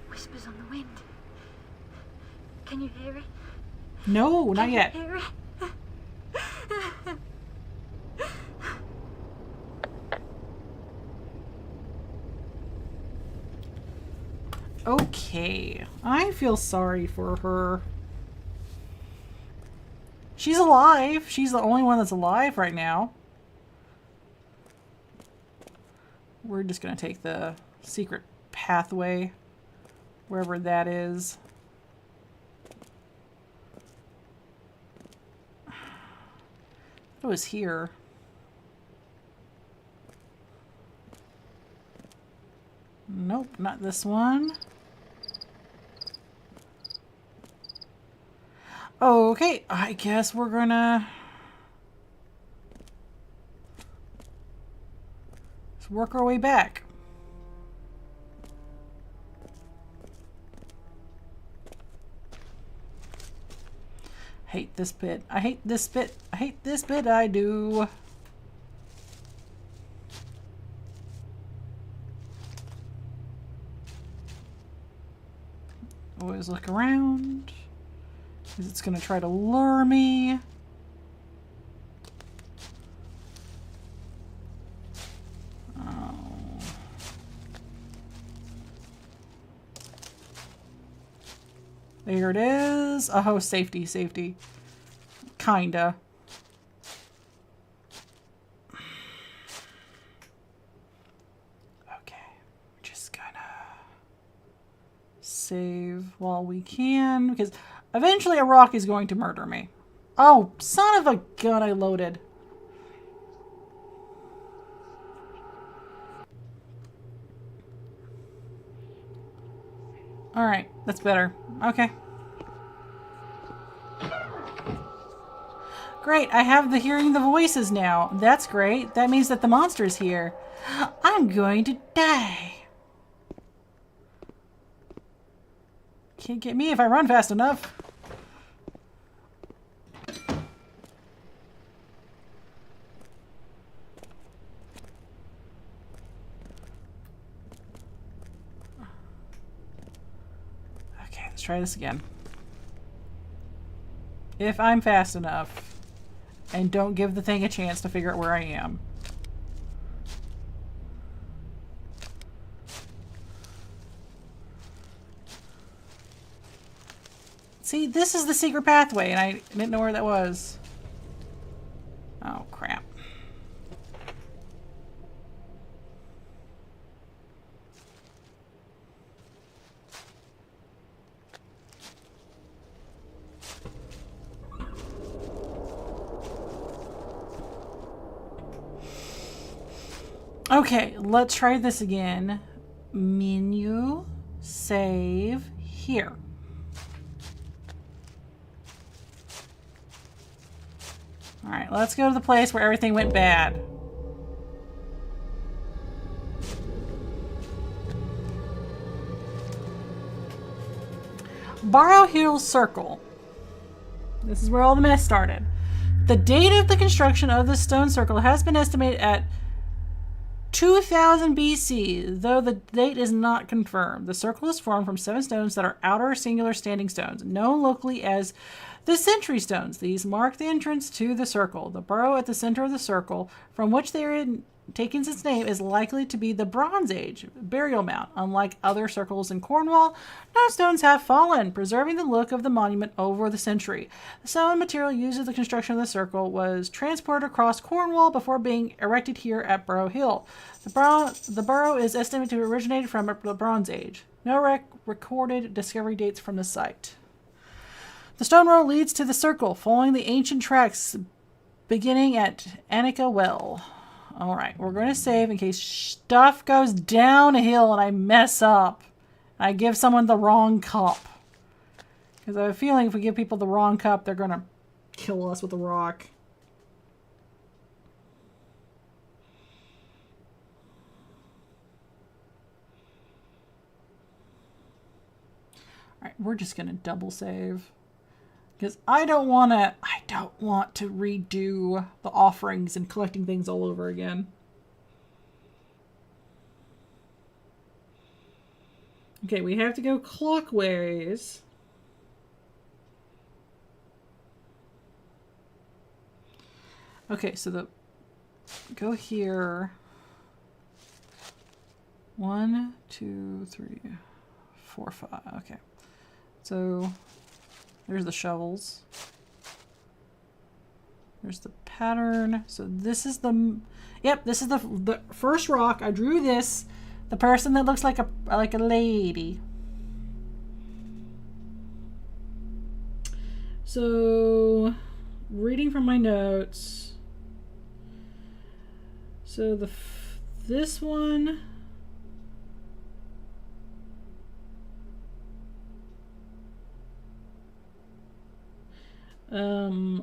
Whispers on the wind. Can you hear it? No, not Can you yet. hear it? Okay. I feel sorry for her. She's alive. She's the only one that's alive right now. We're just going to take the secret pathway, wherever that is. It was here. Nope, not this one. Okay, I guess we're gonna let's work our way back. Hate this bit. I hate this bit. I hate this bit. I do. Always look around. Because it's going to try to lure me. Oh. There it is. Oh, safety, safety. Kinda. Okay. Just gonna save while we can, because eventually a rock is going to murder me. Oh, son of a gun, I loaded. Alright, that's better. Okay. Great, I have the hearing the voices now. That's great. That means that the monster's here. I'm going to die. Can't get me if I run fast enough. Okay, let's try this again. If I'm fast enough. And don't give the thing a chance to figure out where I am. See, this is the secret pathway, and I didn't know where that was. Oh, crap. Okay, let's try this again. Menu, save, here. Alright, let's go to the place where everything went bad. Barrow Hill Circle. This is where all the mess started. The date of the construction of the stone circle has been estimated at 2000 BC, though the date is not confirmed. The circle is formed from 7 stones that are outer singular standing stones, known locally as the sentry stones. These mark the entrance to the circle. The burrow at the center of the circle, from which they are taking its name, is likely to be the Bronze Age burial mound. Unlike other circles in Cornwall, no stones have fallen, preserving the look of the monument over the century. The stone material used in the construction of the circle was transported across Cornwall before being erected here at Barrow Hill. The burrow is estimated to have originated from the Bronze Age. No recorded discovery dates from the site. The stone road leads to the circle, following the ancient tracks beginning at Annika Well. Alright, we're going to save in case stuff goes downhill and I mess up. I give someone the wrong cup. Because I have a feeling if we give people the wrong cup, they're going to kill us with a rock. Alright, we're just going to double save. Because I don't want to redo the offerings and collecting things all over again. Okay, we have to go clockwise. Okay, so go here. 1, 2, 3, 4, 5. Okay. So there's the shovels. There's the pattern. So this is the, yep, this is the first rock. I drew this. The person that looks like a lady. So reading from my notes. So this one.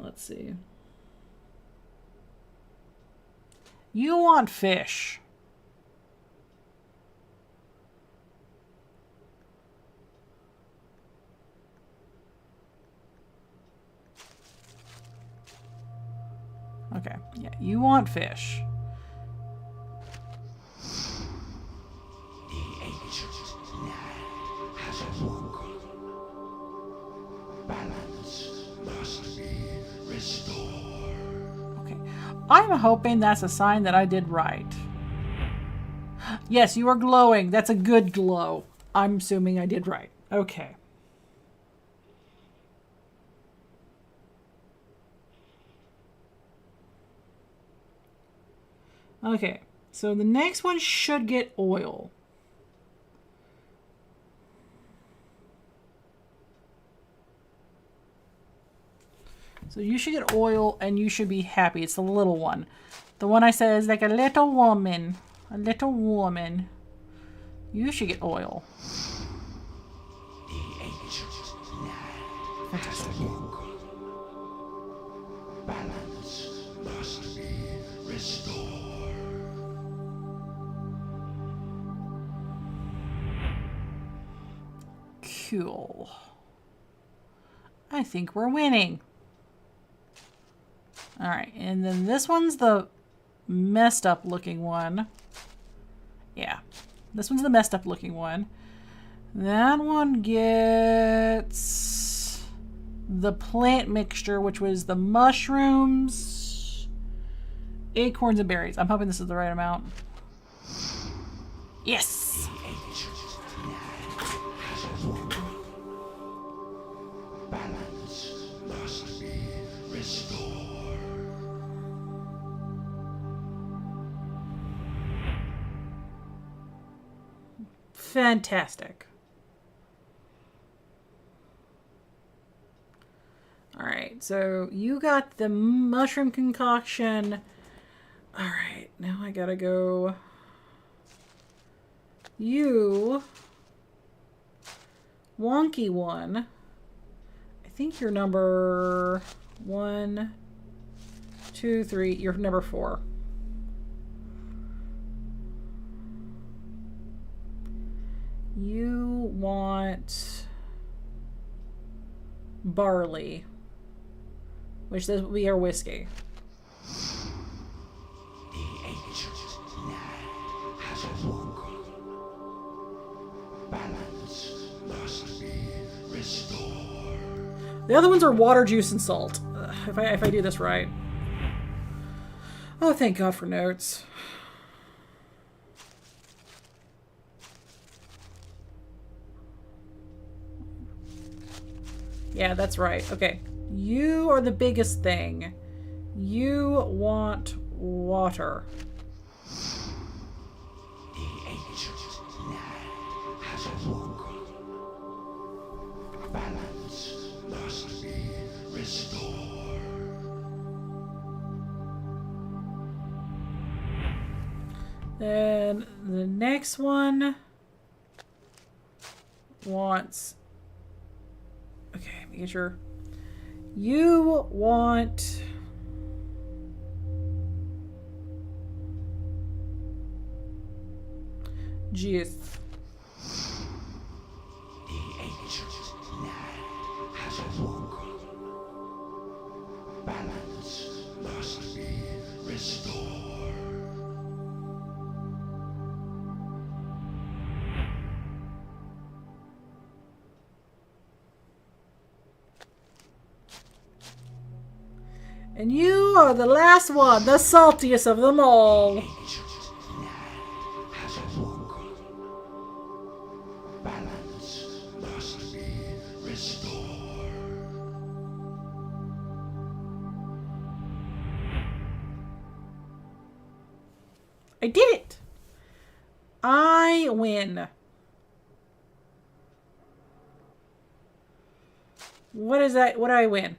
Let's see. You want fish. Okay, yeah, you want fish. The ancient land has awoken. Balance must be restored. Okay, I'm hoping that's a sign that I did right. Yes, you are glowing. That's a good glow. I'm assuming I did right. Okay. Okay, so the next one should get oil. So you should get oil and you should be happy. It's the little one. The one I said is like a little woman. A little woman. You should get oil. The ancient land Fantastic. has awoken. Balance must be restored. Cool. I think we're winning. Alright, and then this one's the messed up looking one. Yeah, this one's the messed up looking one. That one gets the plant mixture, which was the mushrooms, acorns, and berries. I'm hoping this is the right amount. Yes! The ancient land has awoken. Balance must be restored. Fantastic. Alright, so you got the mushroom concoction. Alright, now I gotta go. You. Wonky one. I think you're number 1, 2, 3. You're number 4. You want barley, which this will be our whiskey. The ancient land has awoken. Balance must be restored. The other ones are water, juice, and salt. If I do this right. Oh, thank God for notes. Yeah, that's right. Okay. You are the biggest thing. You want water. The ancient land has awoken. Balance must be restored. Then the next one wants... Okay, make sure. You want... juice. The ancient land has awoken. Balance must be restored. And you are the last one, the saltiest of them all. Ancient land has awoken. Balance must be restored. I did it! I win. What is that? What do I win?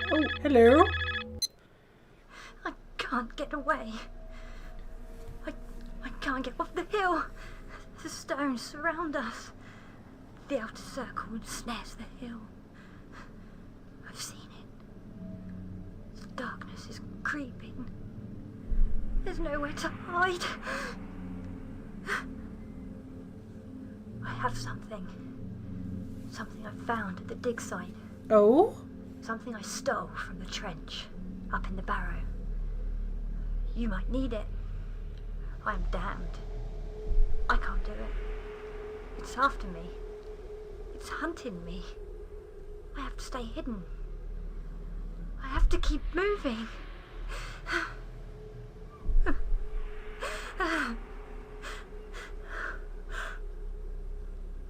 Oh, hello. I can't get away. I can't get off the hill. The stones surround us. The outer circle ensnares the hill. I've seen it. The darkness is creeping. There's nowhere to hide. I have something. Something I found at the dig site. Oh? Something I stole from the trench up in the Barrow. You might need it. I'm damned. I can't do it. It's after me. It's hunting me. I have to stay hidden. I have to keep moving.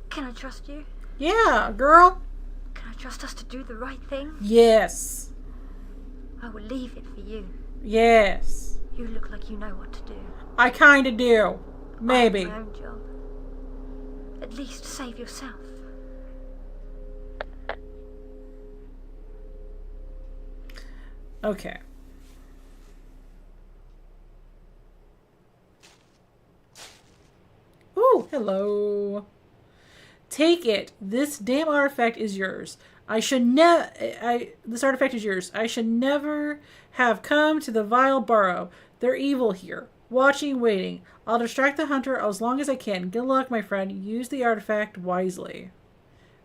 Can I trust you? Yeah, girl. Can I trust us to do the right thing? Yes. I will leave it for you. Yes. You look like you know what to do. I kinda do. Maybe. I have my own job. At least save yourself. Okay. Ooh, hello. Take it. This damn artifact is yours. This artifact is yours. I should never have come to the vile Barrow. They're evil here. Watching, waiting. I'll distract the hunter as long as I can. Good luck, my friend. Use the artifact wisely.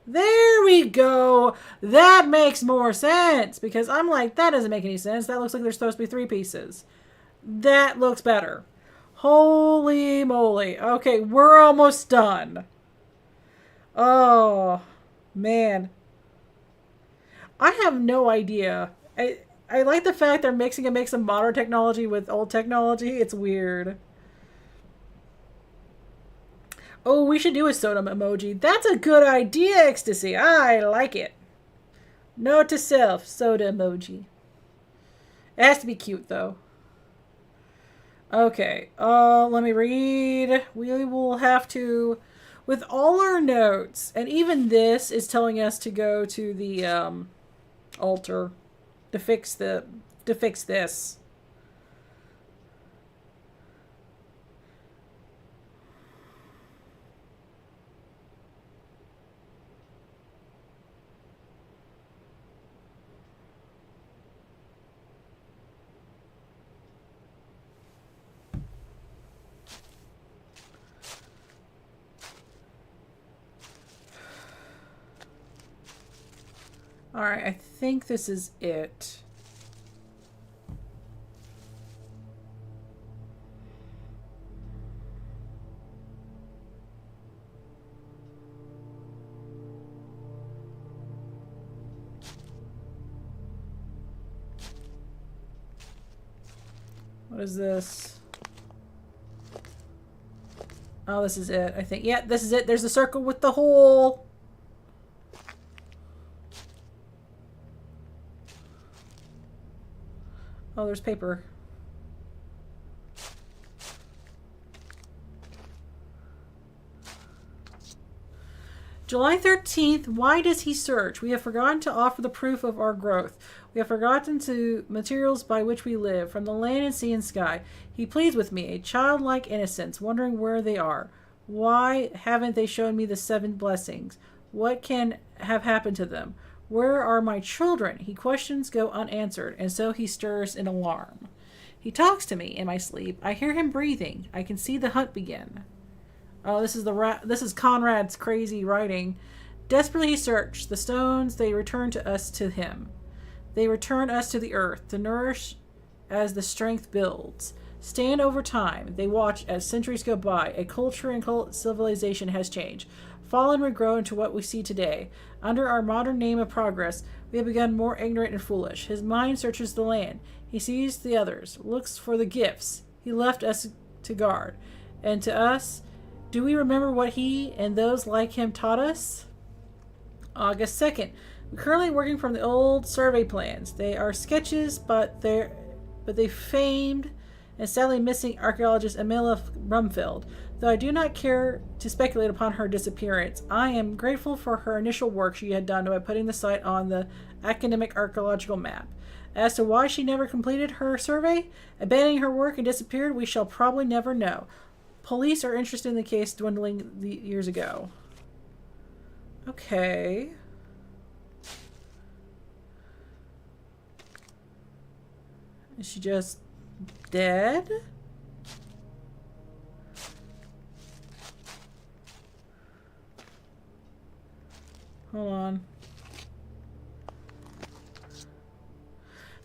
There we go. That makes more sense. Because I'm like, that doesn't make any sense. That looks like there's supposed to be 3 pieces. That looks better. Holy moly. Okay, we're almost done. Oh, man. I have no idea. I like the fact they're mixing a mix of modern technology with old technology. It's weird. Oh, we should do a soda emoji. That's a good idea, Ecstasy. I like it. Note to self, soda emoji. It has to be cute, though. Okay, let me read. We will have to, with all our notes, and even this is telling us to go to the altar to fix this. Alright, I think this is it. What is this? Oh, this is it, I think. Yeah, this is it. There's a circle with the hole. Oh, there's paper. July 13th, why does he search? We have forgotten to offer the proof of our growth. We have forgotten to materials by which we live, from the land and sea and sky. He pleads with me, a childlike innocence, wondering where they are. Why haven't they shown me the 7 blessings? What can have happened to them? Where are my children? He questions go unanswered, and so he stirs in alarm. He talks to me in my sleep. I hear him breathing. I can see the hunt begin. Oh, this is Conrad's crazy writing. Desperately he searched. The stones, they return to us to him. They return us to the earth, to nourish as the strength builds. Stand over time. They watch as centuries go by. A culture and civilization has changed. Fallen we grow into what we see today. Under our modern name of progress, we have begun more ignorant and foolish. His mind searches the land. He sees the others, looks for the gifts he left us to guard. And to us, do we remember what he and those like him taught us? August 2nd. We're currently working from the old survey plans. They are sketches, but they famed and sadly missing archaeologist Amelia Rumfield. Though I do not care to speculate upon her disappearance, I am grateful for her initial work she had done by putting the site on the academic archaeological map. As to why she never completed her survey, abandoning her work and disappeared, we shall probably never know. Police are interested in the case dwindling years ago. Okay. Is she just dead? Hold on.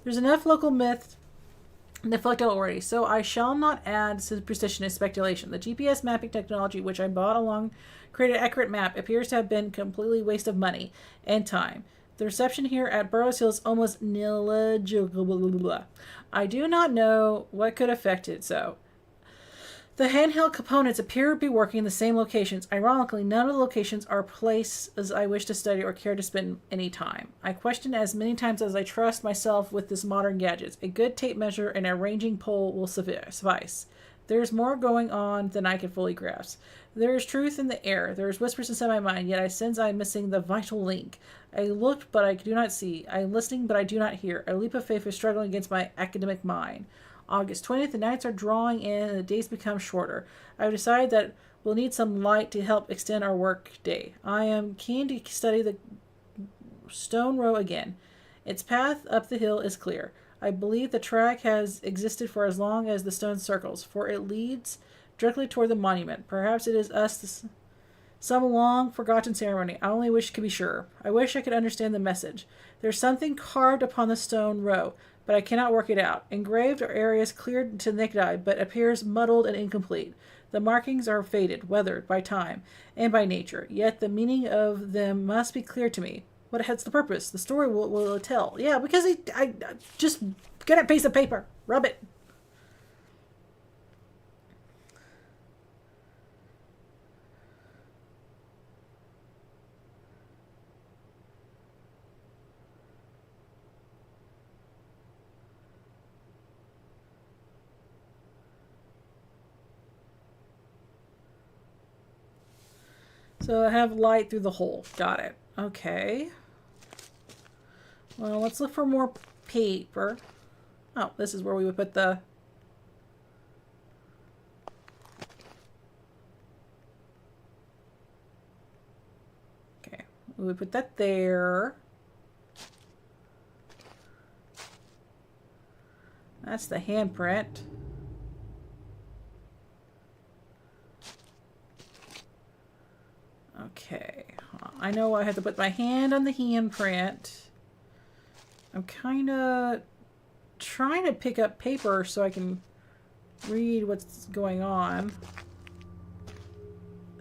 There's enough local myth deflected already, so I shall not add superstition and speculation. The GPS mapping technology which I bought along created an accurate map appears to have been completely waste of money and time. The reception here at Burroughs Hill is almost negligible. I do not know what could affect it, so The handheld components appear to be working in the same locations. Ironically, none of the locations are places I wish to study or care to spend any time. I question as many times as I trust myself with this modern gadgets. A good tape measure and a ranging pole will suffice. There is more going on than I can fully grasp. There is truth in the air. There is whispers inside my mind, yet I sense I am missing the vital link. I look, but I do not see. I am listening, but I do not hear. A leap of faith is struggling against my academic mind. August 20th, the nights are drawing in and the days become shorter. I have decided that we'll need some light to help extend our work day. I am keen to study the stone row again. Its path up the hill is clear. I believe the track has existed for as long as the stone circles, for it leads directly toward the monument. Perhaps it is some long-forgotten ceremony. I only wish to be sure. I wish I could understand the message. There's something carved upon the stone row, but I cannot work it out. Engraved are areas cleared to the naked eye, but appears muddled and incomplete. The markings are faded, weathered by time and by nature, yet the meaning of them must be clear to me. What has the purpose? The story will it tell? Yeah, because I just get a piece of paper, rub it. So I have light through the hole. Got it. Okay. Well, let's look for more paper. Oh, this is where we would put the... Okay. We would put that there. That's the handprint. Okay, I know I have to put my hand on the handprint. I'm kind of trying to pick up paper so I can read what's going on.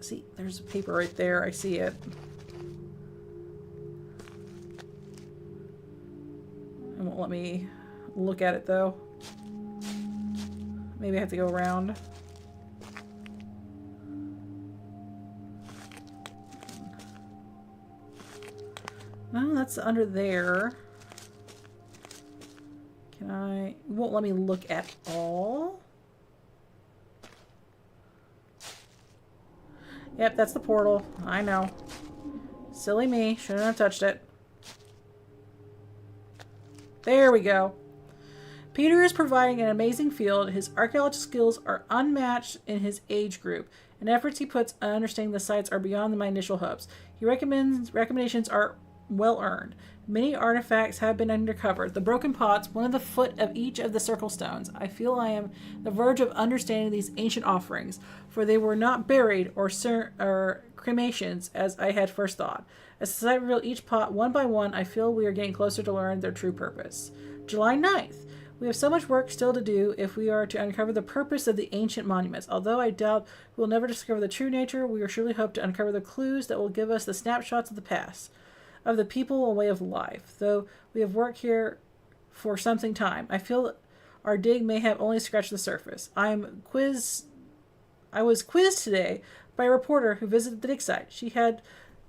See, there's paper right there. I see it. It won't let me look at it though. Maybe I have to go around. Oh, that's under there. Can I... It won't let me look at all. Yep, that's the portal. I know. Silly me. Shouldn't have touched it. There we go. Peter is providing an amazing field. His archaeological skills are unmatched in his age group, and efforts he puts on understanding the sites are beyond my initial hopes. Recommendations are well earned. Many artifacts have been uncovered. The broken pots, one at the foot of each of the circle stones. I feel I am the verge of understanding these ancient offerings, for they were not buried or cremations as I had first thought. As I reveal each pot one by one, I feel we are getting closer to learn their true purpose. July 9th. We have so much work still to do if we are to uncover the purpose of the ancient monuments. Although I doubt we will never discover the true nature, we will surely hope to uncover the clues that will give us the snapshots of the past, of the people and way of life. Though we have worked here for something time, I feel our dig may have only scratched the surface. I was quizzed today by a reporter who visited the dig site. She had,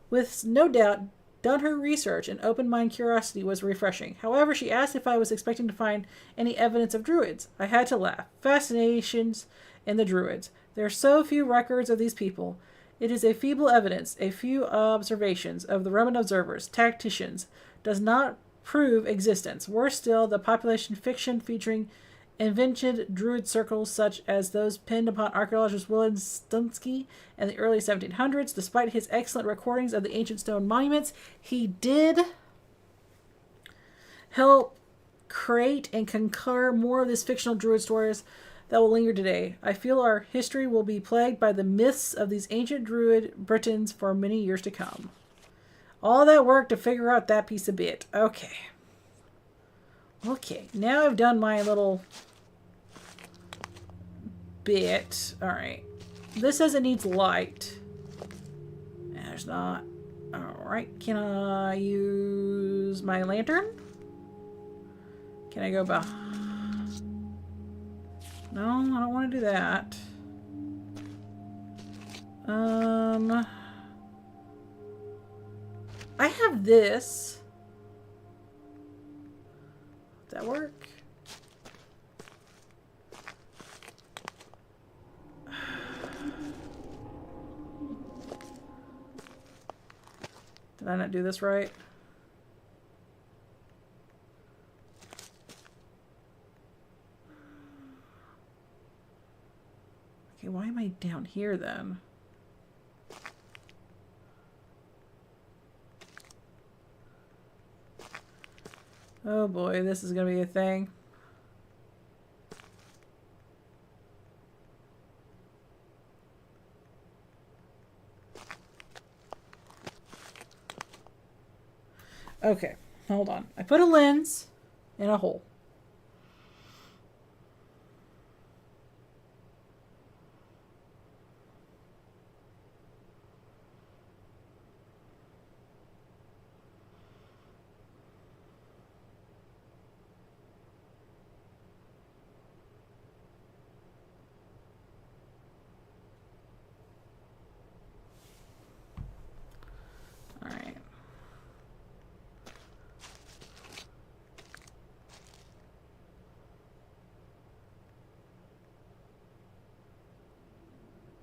with no doubt, done her research, and open-minded curiosity was refreshing. However, she asked if I was expecting to find any evidence of druids. I had to laugh. Fascinations in the druids. There are so few records of these people. It is a feeble evidence, a few observations of the Roman observers, tacticians, does not prove existence. Worse still, the population fiction featuring invented druid circles such as those penned upon archaeologist Willem Stunsky in the early 1700s. Despite his excellent recordings of the ancient stone monuments, he did help create and concur more of these fictional druid stories that will linger today. I feel our history will be plagued by the myths of these ancient druid Britons for many years to come. All that work to figure out that piece of bit. Okay. Okay, now I've done my little bit. Alright. This says it needs light. There's not. Alright, can I use my lantern? Can I go behind? No, I don't want to do that. I have this. Does that work? Did I not do this right? Okay, why am I down here then? Oh boy, this is gonna be a thing. Okay, hold on. I put a lens in a hole. All right.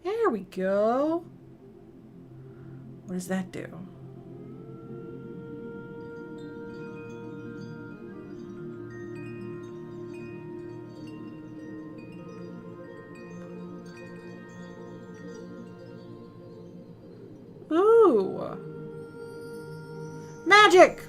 There we go. What does that do? Ooh. Magic!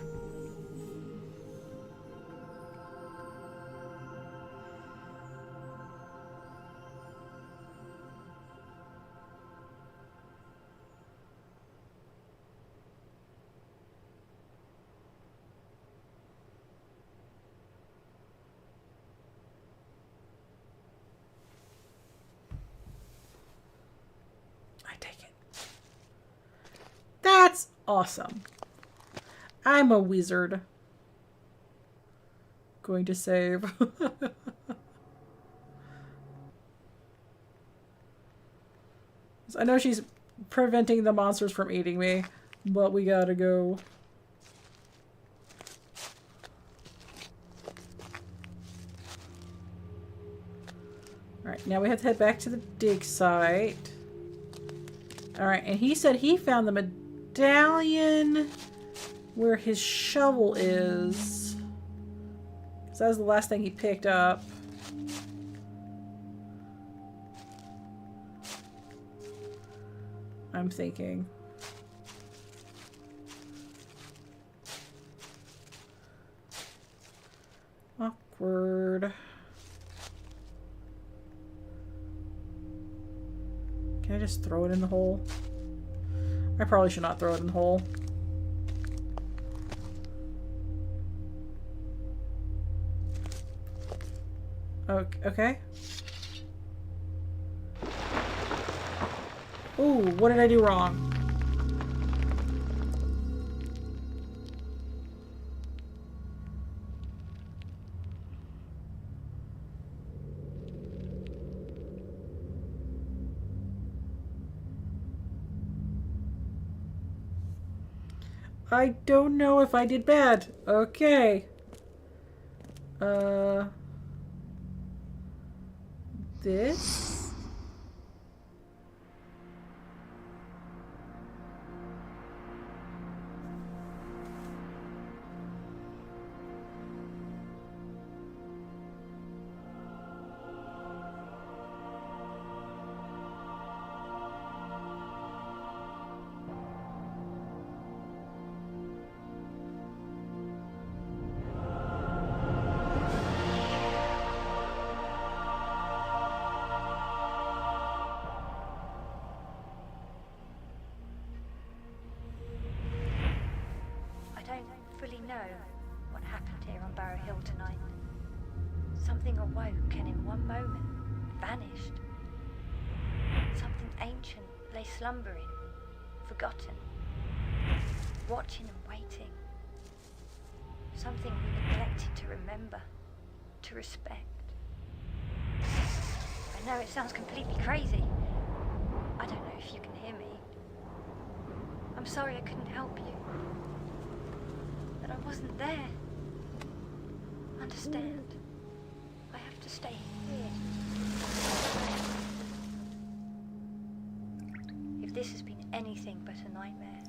I take it. That's awesome. I'm a wizard. Going to save. I know she's preventing the monsters from eating me, but we gotta go. Alright, now we have to head back to the dig site. Alright, and he said he found the medallion where his shovel is. So that was the last thing he picked up. I'm thinking. Awkward. Can I just throw it in the hole? I probably should not throw it in the hole. Okay. Ooh, what did I do wrong? I don't know if I did bad. Okay. This? know what happened here on Barrow Hill tonight. Something awoke and in one moment vanished. Something ancient lay slumbering, forgotten, watching and waiting. Something we neglected to remember, to respect. I know it sounds completely crazy. I don't know if you can hear me. I'm sorry I couldn't help you. That I wasn't there. Understand? I have to stay here. If this has been anything but a nightmare,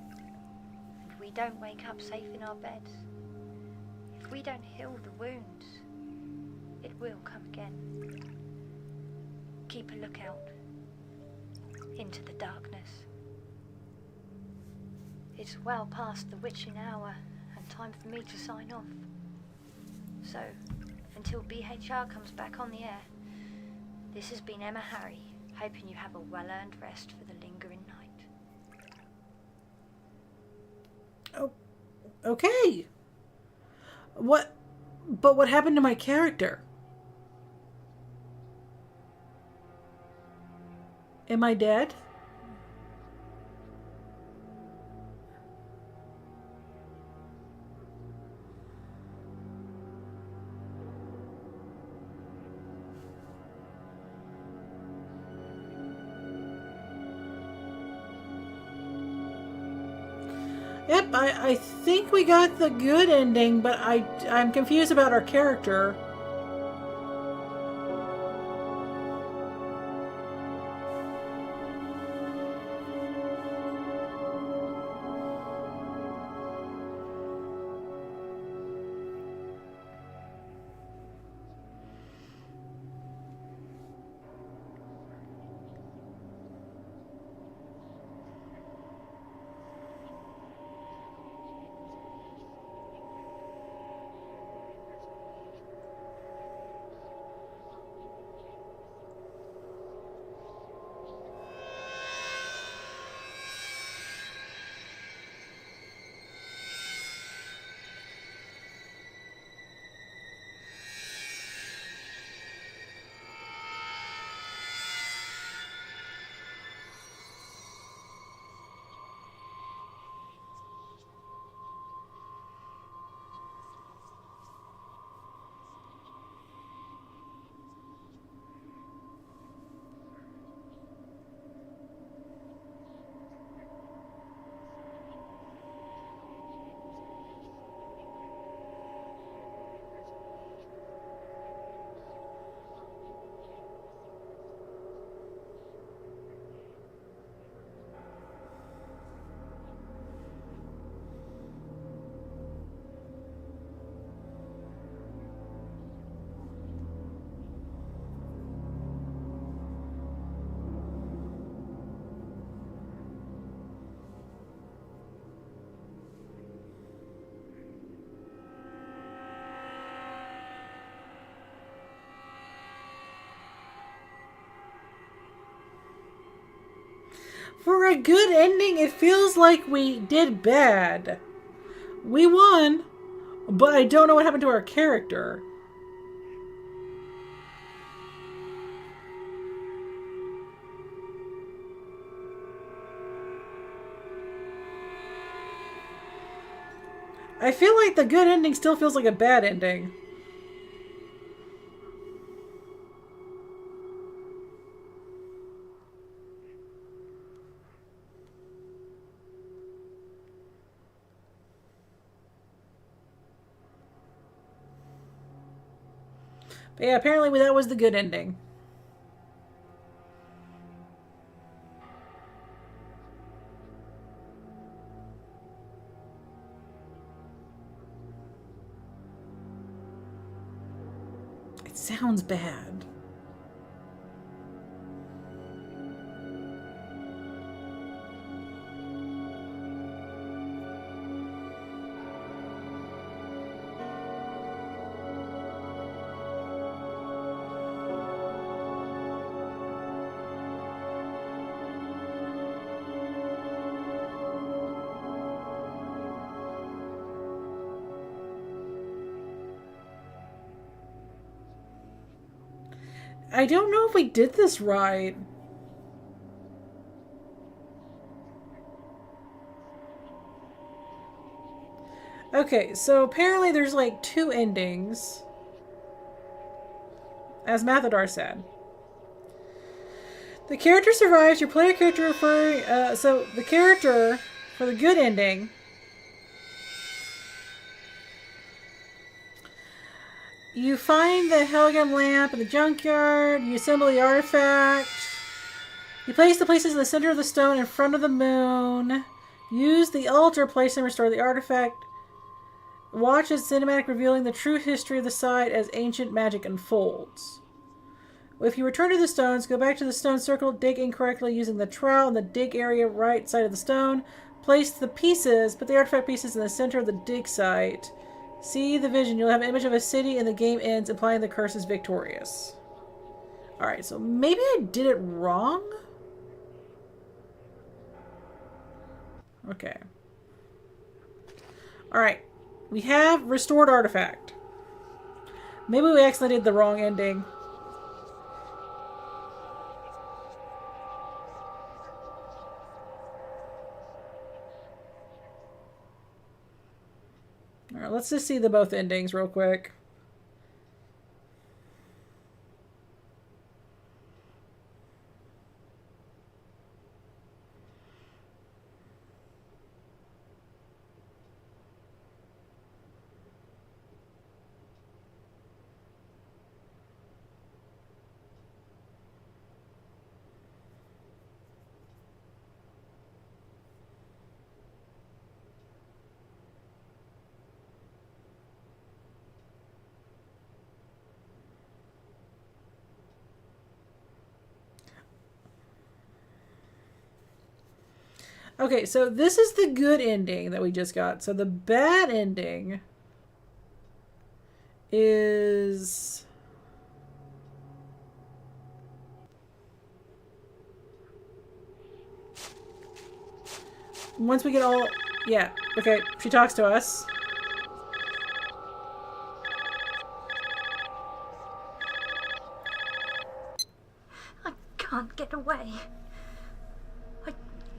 and we don't wake up safe in our beds, if we don't heal the wounds, it will come again. Keep a lookout into the darkness. It's well past the witching hour and time for me to sign off. So, until BHR comes back on the air, this has been Emma Harry, hoping you have a well-earned rest for the lingering night. Oh, okay. But what happened to my character? Am I dead? Yep, I think we got the good ending, but I'm confused about our character. For a good ending, it feels like we did bad. We won, but I don't know what happened to our character. I feel like the good ending still feels like a bad ending. But yeah, apparently that was the good ending. It sounds bad. I don't know if we did this right. Okay, so apparently there's like two endings, as Mathadar said. The character survives. Your player character referring... so, the character for the good ending... You find the Helgam lamp in the junkyard. You assemble the artifact. You place the places in the center of the stone in front of the moon. Use the altar, place and restore the artifact. Watch as cinematic revealing the true history of the site as ancient magic unfolds. If you return to the stones, go back to the stone circle, dig incorrectly using the trowel in the dig area right side of the stone. Place the pieces, put the artifact pieces in the center of the dig site. See the vision. You'll have an image of a city and the game ends, implying the curse is victorious. Alright, so maybe I did it wrong? Okay. Alright. We have restored artifact. Maybe we accidentally did the wrong ending. Alright, let's just see the both endings real quick. Okay, so this is the good ending that we just got. So the bad ending is... Once we get all... Yeah, okay, she talks to us. I can't get away.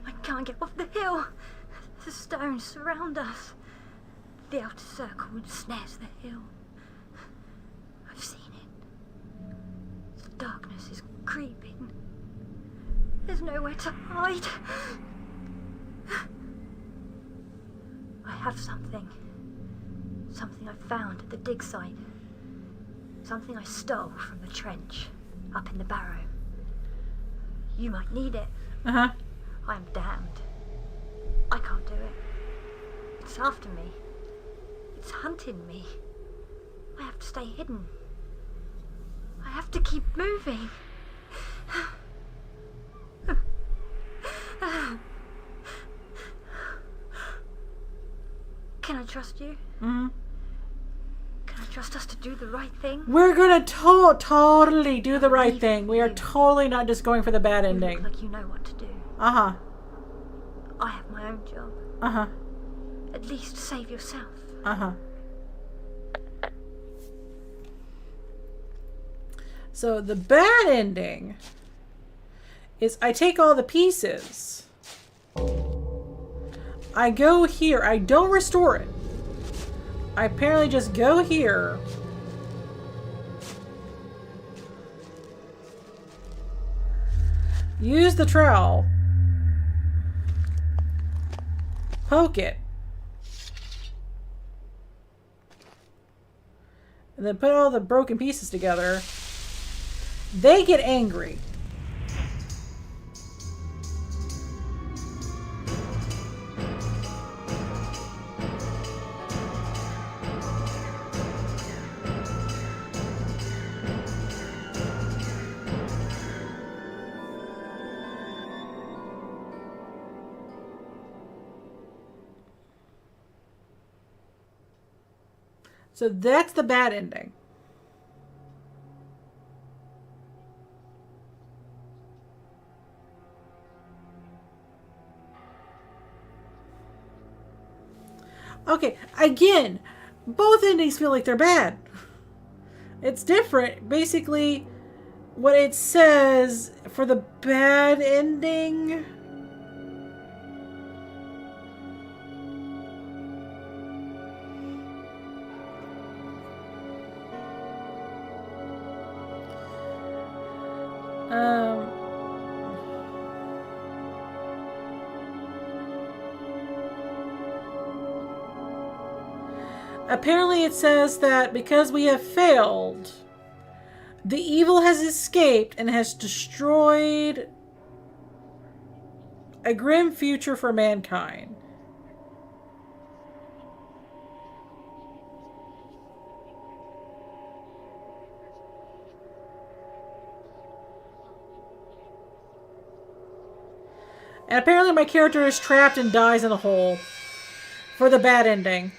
I can't get off the hill. The stones surround us. The outer circle ensnares the hill. I've seen it. The darkness is creeping. There's nowhere to hide. I have something. Something I found at the dig site. Something I stole from the trench up in the Barrow. You might need it. Uh-huh. I'm damned. I can't do it. It's after me. It's hunting me. I have to stay hidden. I have to keep moving. Can I trust you? Mm-hmm. Can I trust us to do the right thing? We're gonna totally do the right thing. We are totally not just going for the bad You ending. look like you know what to do. Uh-huh. I have my own job. Uh-huh. At least save yourself. Uh-huh. So the bad ending is I take all the pieces. I go here. I don't restore it. I apparently just go here. Use the trowel. Poke it. And then put all the broken pieces together. They get angry. So that's the bad ending. Okay, again, both endings feel like they're bad. It's different. Basically, what it says for the bad ending... Apparently it says that because we have failed, the evil has escaped and has destroyed a grim future for mankind. And apparently my character is trapped and dies in a hole for the bad ending.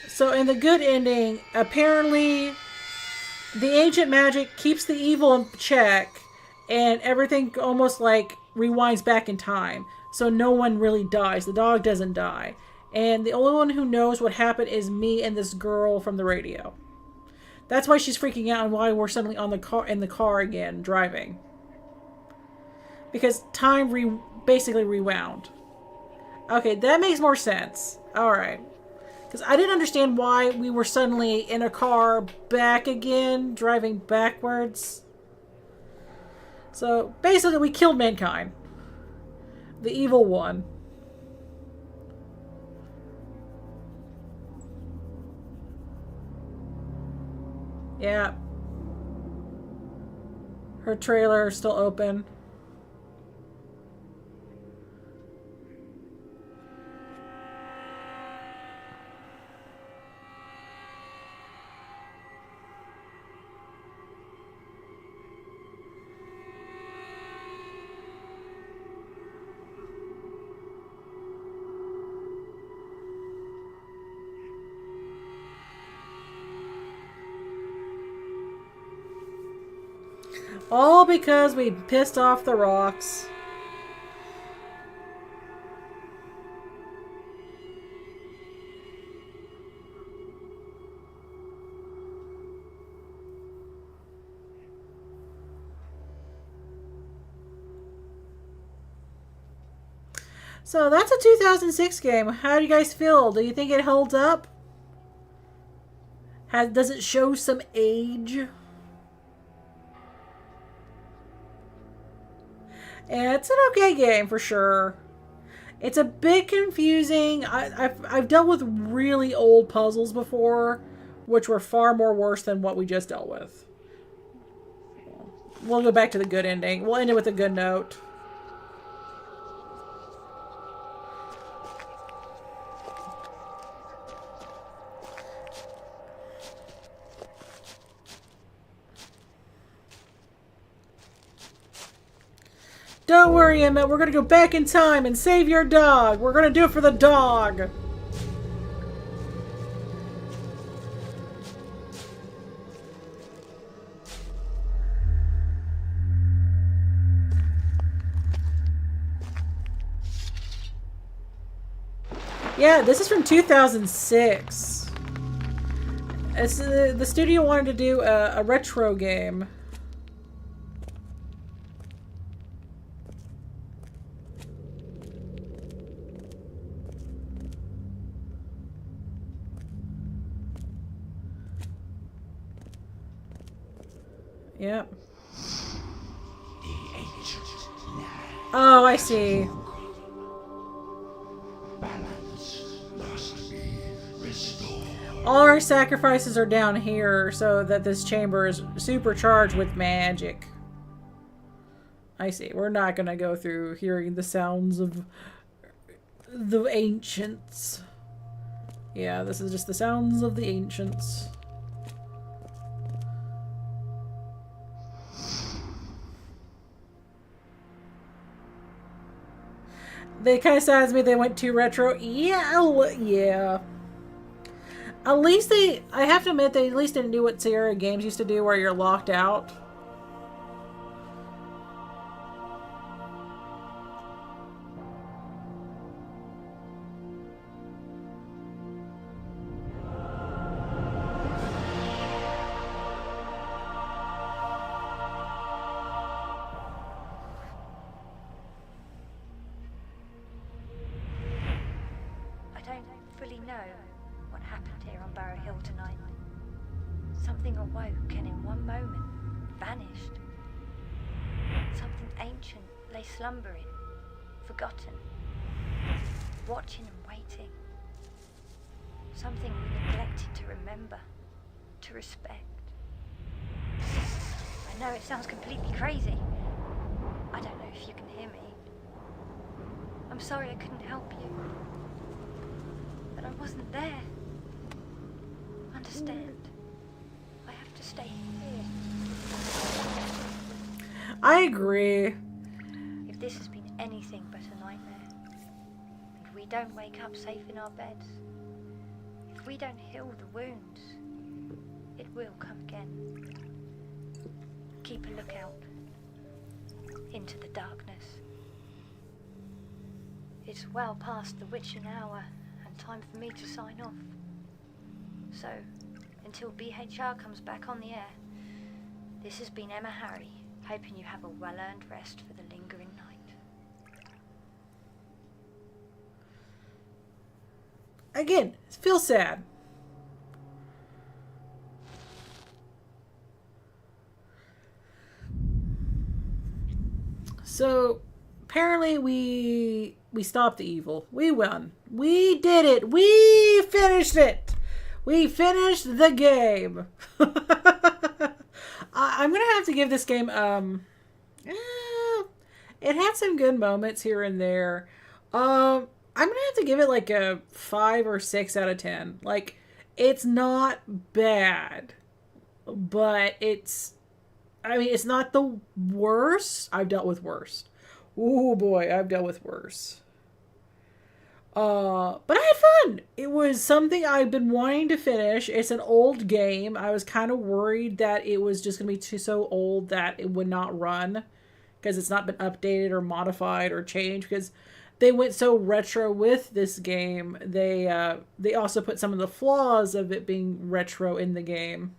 So in the good ending, apparently the ancient magic keeps the evil in check and everything almost like rewinds back in time. So no one really dies. The dog doesn't die. And the only one who knows what happened is me and this girl from the radio. That's why she's freaking out and why we're suddenly in the car again, driving. Because time basically rewound. Okay, that makes more sense. Alright. Because I didn't understand why we were suddenly in a car back again, driving backwards. So, basically we killed mankind. The evil one. Yeah. Her trailer is still open. All because we pissed off the rocks. So that's a 2006 game. How do you guys feel? Do you think it holds up? Does it show some age? Yeah, it's an okay game for sure. It's a bit confusing. I've dealt with really old puzzles before, which were far more worse than what we just dealt with. We'll go back to the good ending. We'll end it with a good note. Don't worry, Emmett. We're going to go back in time and save your dog. We're going to do it for the dog. Yeah, this is from 2006. It's, the studio wanted to do a retro game. Yep. Oh, I see. All our sacrifices are down here so that this chamber is supercharged with magic. I see. We're not going to go through hearing the sounds of the ancients. Yeah, this is just the sounds of the ancients. They kind of saddens me they went too retro. Yeah, yeah. At least I have to admit, they at least didn't do what Sierra games used to do where you're locked out. I don't fully know what happened here on Barrow Hill tonight. Something awoke and in one moment vanished. Something ancient lay slumbering, forgotten. Watching and waiting. Something we neglected to remember, to respect. I know it sounds completely crazy. I don't know if you can hear me. I'm sorry I couldn't help you. But I wasn't there. Understand? I have to stay here. I agree. If this has been anything but a nightmare, and we don't wake up safe in our beds, if we don't heal the wounds, it will come again. Keep a lookout into the darkness. It's well past the witching hour and time for me to sign off. So, until BHR comes back on the air, this has been Emma Harry, hoping you have a well-earned rest for the lingering night. Again, it feels sad. So, apparently we stopped the evil. We won. We did it. We finished it. We finished the game. I'm gonna have to give this game it had some good moments here and there. I'm gonna have to give it like a 5 or 6 out of 10. Like, it's not bad, but it's not the worst. I've dealt with worse. Ooh boy, I've dealt with worse. But I had fun. It was something I've been wanting to finish. It's an old game. I was kind of worried that it was just going to be so old that it would not run, because it's not been updated or modified or changed, because they went so retro with this game. They also put some of the flaws of it being retro in the game.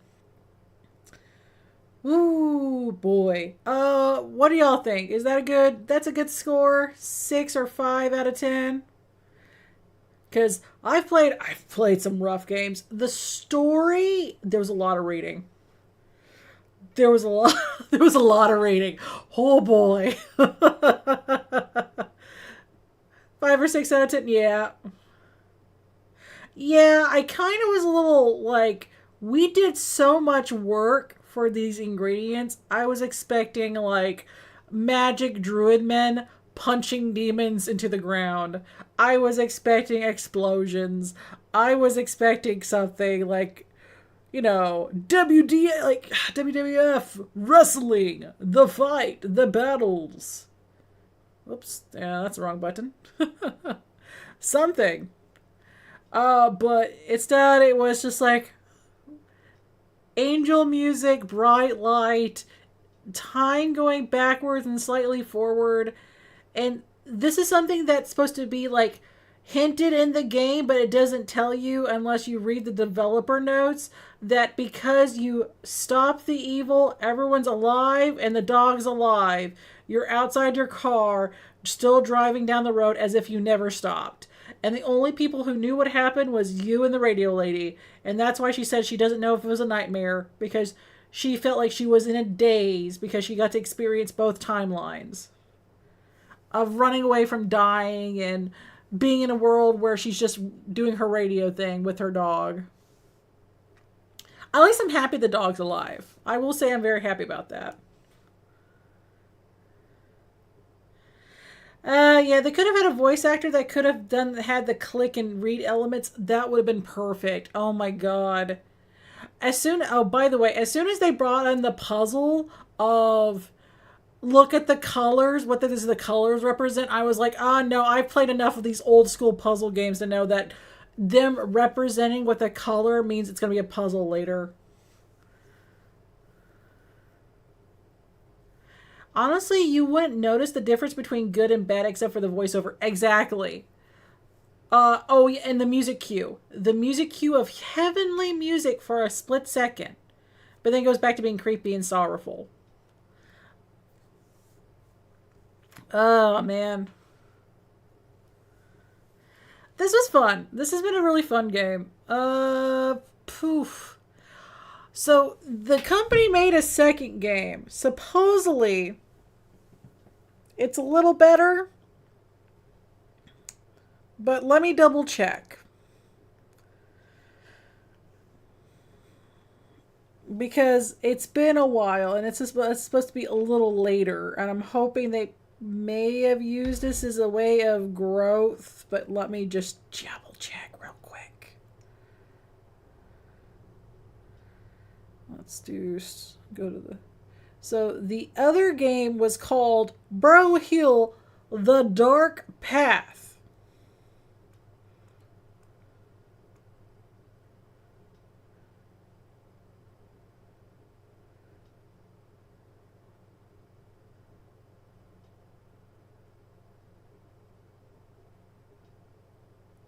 Ooh boy. What do y'all think? Is that that's a good score? 6 or 5 out of 10? Because I've played some rough games. The story, there was a lot of reading. There was a lot of reading. Oh boy. 5 or 6 out of 10, yeah. Yeah, I kind of was a little like, we did so much work for these ingredients. I was expecting like magic druid men punching demons into the ground. I was expecting explosions. I was expecting something like, WWF, wrestling, the fight, the battles. Oops, yeah, that's the wrong button. Something. But instead it was just like angel music, bright light, time going backwards and slightly forward. And this is something that's supposed to be like hinted in the game, but it doesn't tell you unless you read the developer notes, that because you stop the evil, everyone's alive and the dog's alive. You're outside your car, still driving down the road as if you never stopped. And the only people who knew what happened was you and the radio lady. And that's why she said she doesn't know if it was a nightmare, because she felt like she was in a daze because she got to experience both timelines of running away from dying and being in a world where she's just doing her radio thing with her dog. At least I'm happy the dog's alive. I will say I'm very happy about that. Yeah, they could have had a voice actor that could have had the click and read elements. That would have been perfect. Oh my god. By the way, as soon as they brought in the puzzle of look at the colors, what the colors represent, I was like, no, I've played enough of these old school puzzle games to know that them representing what the color means it's going to be a puzzle later. Honestly, you wouldn't notice the difference between good and bad except for the voiceover. Exactly. Oh, yeah, and the music cue. The music cue of heavenly music for a split second, but then goes back to being creepy and sorrowful. Oh, man. This was fun. This has been a really fun game. Poof. So, the company made a second game. Supposedly, it's a little better. But let me double check. Because it's been a while, and it's supposed to be a little later, and I'm hoping they may have used this as a way of growth, but let me just double check real quick. Let's go to the... So the other game was called Barrow Hill, The Dark Path.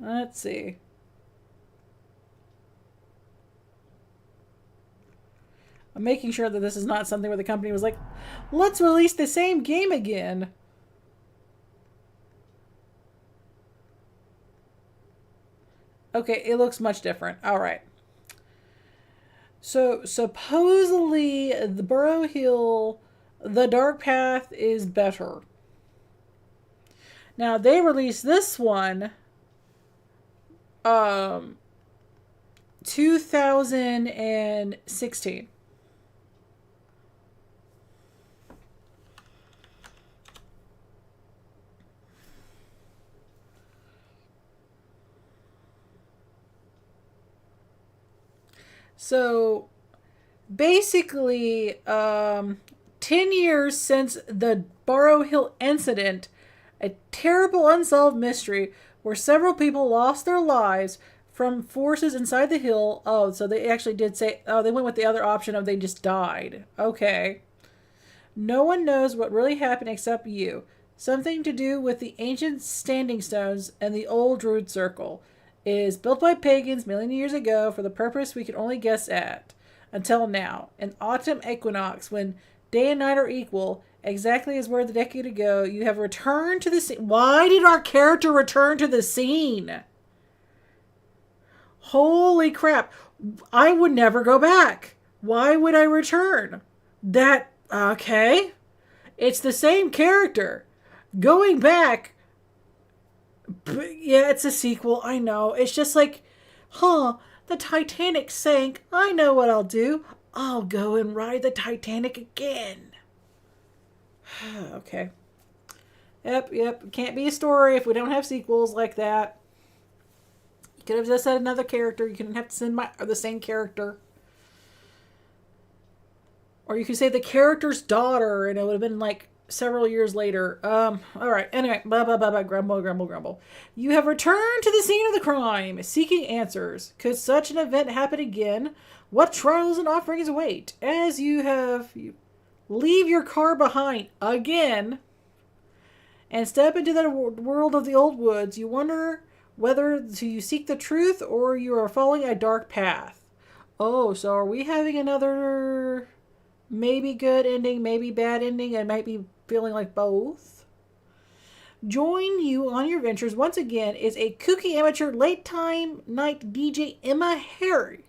Let's see. I'm making sure that this is not something where the company was like, let's release the same game again. Okay, it looks much different. All right. So supposedly the Barrow Hill, The Dark Path is better. Now they released this one 2016. So basically, 10 years since the Barrow Hill incident, a terrible unsolved mystery where several people lost their lives from forces inside the hill. Oh, so they actually did say, oh, they went with the other option of they just died. Okay. No one knows what really happened except you. Something to do with the ancient standing stones and the old Druid Circle. It is built by pagans millions of years ago for the purpose we can only guess at. Until now, an autumn equinox when day and night are equal, exactly as were the decade ago, you have returned to the scene. Why did our character return to the scene? Holy crap. I would never go back. Why would I return? Okay. It's the same character. Going back, yeah, it's a sequel, I know. It's just like, the Titanic sank. I know what I'll do. I'll go and ride the Titanic again. Okay. Yep. Can't be a story if we don't have sequels like that. You could have just said another character. You couldn't have to send the same character. Or you could say the character's daughter, and it would have been like several years later. All right. Anyway, grumble. You have returned to the scene of the crime, seeking answers. Could such an event happen again? What trials and offerings await? As you leave your car behind again and step into the world of the old woods, you wonder whether you seek the truth or you are following a dark path. Oh, so are we having another maybe good ending, maybe bad ending? I might be feeling like both. Join you on your ventures once again is a kooky amateur late time night DJ Emma Harry.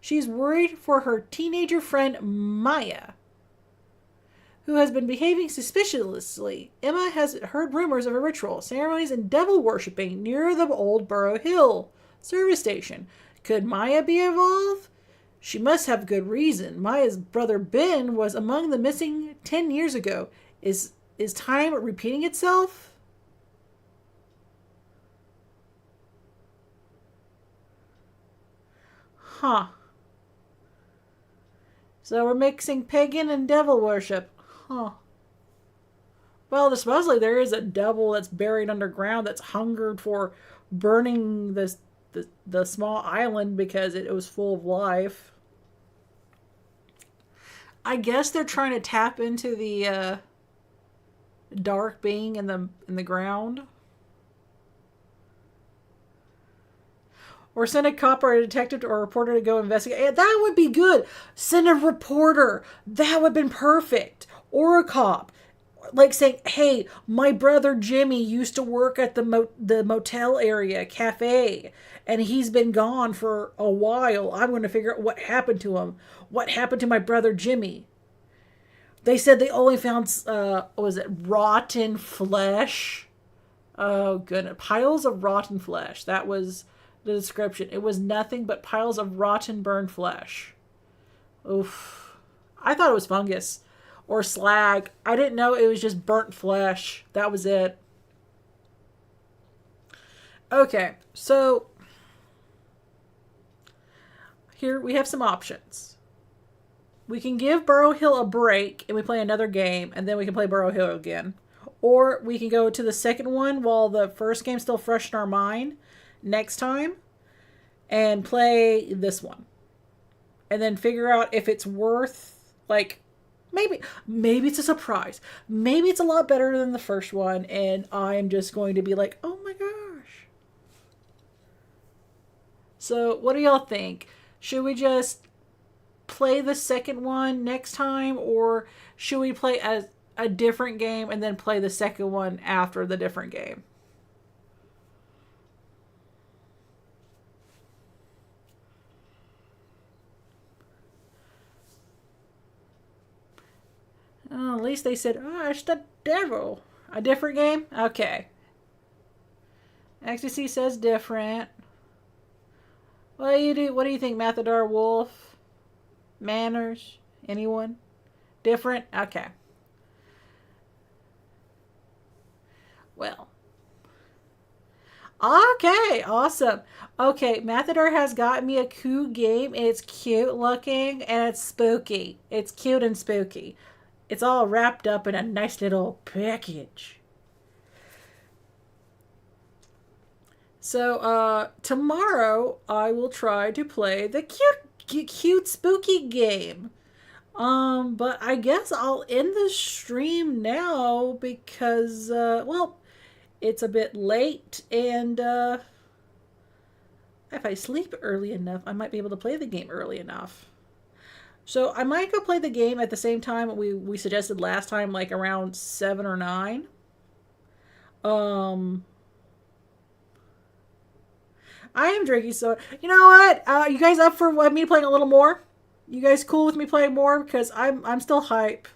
She's worried for her teenager friend Maya, who has been behaving suspiciously. Emma has heard rumors of a ritual, ceremonies, and devil worshipping near the old Barrow Hill service station. Could Maya be involved? She must have good reason. Maya's brother Ben was among the missing 10 years ago. Is time repeating itself? Huh. So we're mixing pagan and devil worship. Huh. Well, supposedly there is a devil that's buried underground that's hungered for burning the small island because it was full of life. I guess they're trying to tap into the dark being in the ground. Or send a cop or a detective or a reporter to go investigate. That would be good. Send a reporter. That would have been perfect. Or a cop. Like saying, hey, my brother Jimmy used to work at the motel area, cafe, and he's been gone for a while. I'm going to figure out what happened to him. What happened to my brother Jimmy? They said they only found, rotten flesh Oh, goodness. Piles of rotten flesh. That was the description. It was nothing but piles of rotten, burned flesh. Oof. I thought it was fungus or slag. I didn't know it was just burnt flesh. That was it. Okay, so here we have some options. We can give Barrow Hill a break and we play another game, and then we can play Barrow Hill again. Or we can go to the second one while the first game's still fresh in our mind next time and play this one. And then figure out if it's worth, like, maybe it's a surprise. Maybe it's a lot better than the first one, and I'm just going to be like, oh my gosh. So, what do y'all think? Should we just play the second one next time, or should we play a different game and then play the second one after the different game? Oh, at least they said, oh, it's the devil. A different game? Okay. Ecstasy says different. What do you think, Mathador Wolf? Manners? Anyone? Different? Okay. Well. Okay, awesome. Okay, Mathador has got me a cool game. It's cute looking and it's spooky. It's cute and spooky. It's all wrapped up in a nice little package. So, tomorrow I will try to play the cute spooky game. But I guess I'll end the stream now because, well, it's a bit late, and, if I sleep early enough, I might be able to play the game early enough. So I might go play the game at the same time we suggested last time, like around 7 or 9. I am drinking soda. You know what? You guys up for me playing a little more? You guys cool with me playing more? Because I'm still hype.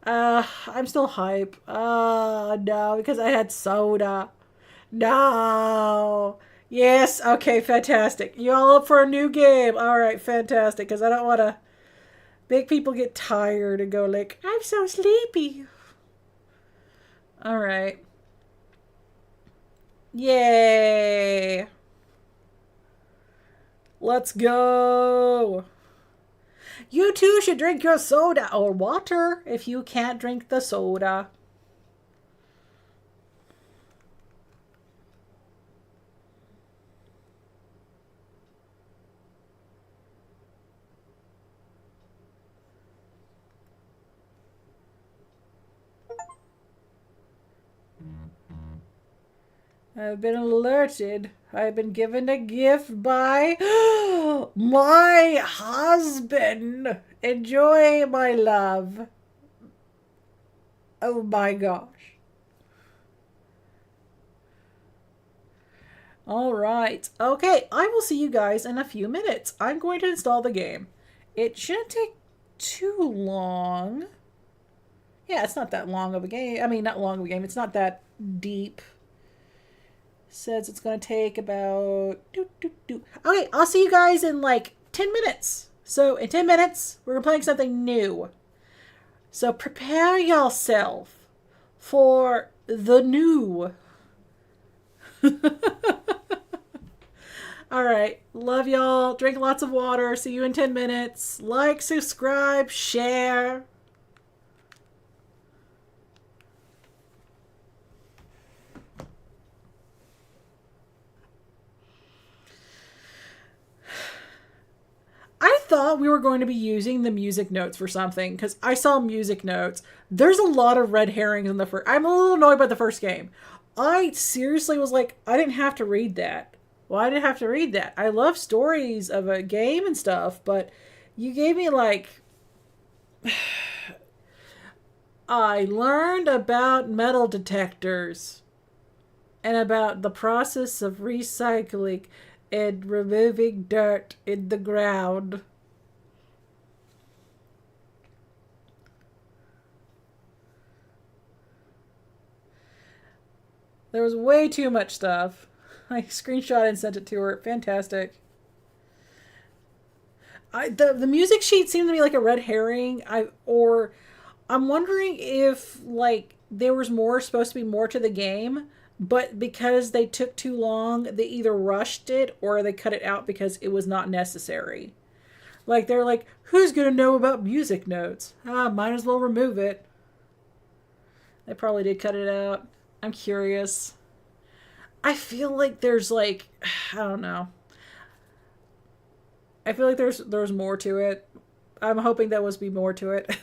I'm still hype. No, because I had soda. No. Yes, okay, fantastic. You all up for a new game? Alright, fantastic. Because I don't want to make people get tired and go like, I'm so sleepy. Alright. Yay! Let's go! You too should drink your soda or water if you can't drink the soda. I've been alerted. I've been given a gift by my husband. Enjoy, my love. Oh my gosh. All right. Okay, I will see you guys in a few minutes. I'm going to install the game. It shouldn't take too long. Yeah, it's not that long of a game. I mean, not long of a game. It's not that deep. Says it's going to take about... Okay, I'll see you guys in like 10 minutes. So in 10 minutes, we're playing something new. So prepare yourself for the new. Alright, love y'all. Drink lots of water. See you in 10 minutes. Like, subscribe, share. I thought we were going to be using the music notes for something because I saw music notes. There's a lot of red herrings in the first. I'm a little annoyed by the first game. I seriously was like, I didn't have to read that. Why did I have to read that? I love stories of a game and stuff, but you gave me like... I learned about metal detectors and about the process of recycling and removing dirt in the ground. There was way too much stuff. I screenshot and sent it to her. Fantastic. The music sheet seemed to me like a red herring. I'm wondering if like there was supposed to be more to the game, but because they took too long, they either rushed it or they cut it out because it was not necessary. Like they're like, who's gonna know about music notes? Might as well remove it. They probably did cut it out. I'm curious. I feel like there's like, I don't know. I feel like there's more to it. I'm hoping that was be more to it.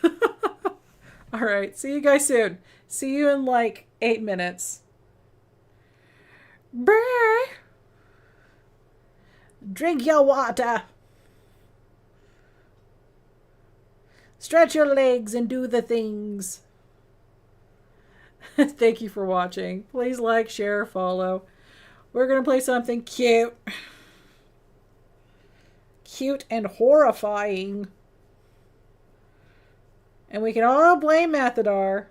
All right. See you guys soon. See you in like 8 minutes. Bye. Drink your water. Stretch your legs and do the things. Thank you for watching. Please like, share, follow. We're going to play something cute. Cute and horrifying. And we can all blame Mathadar.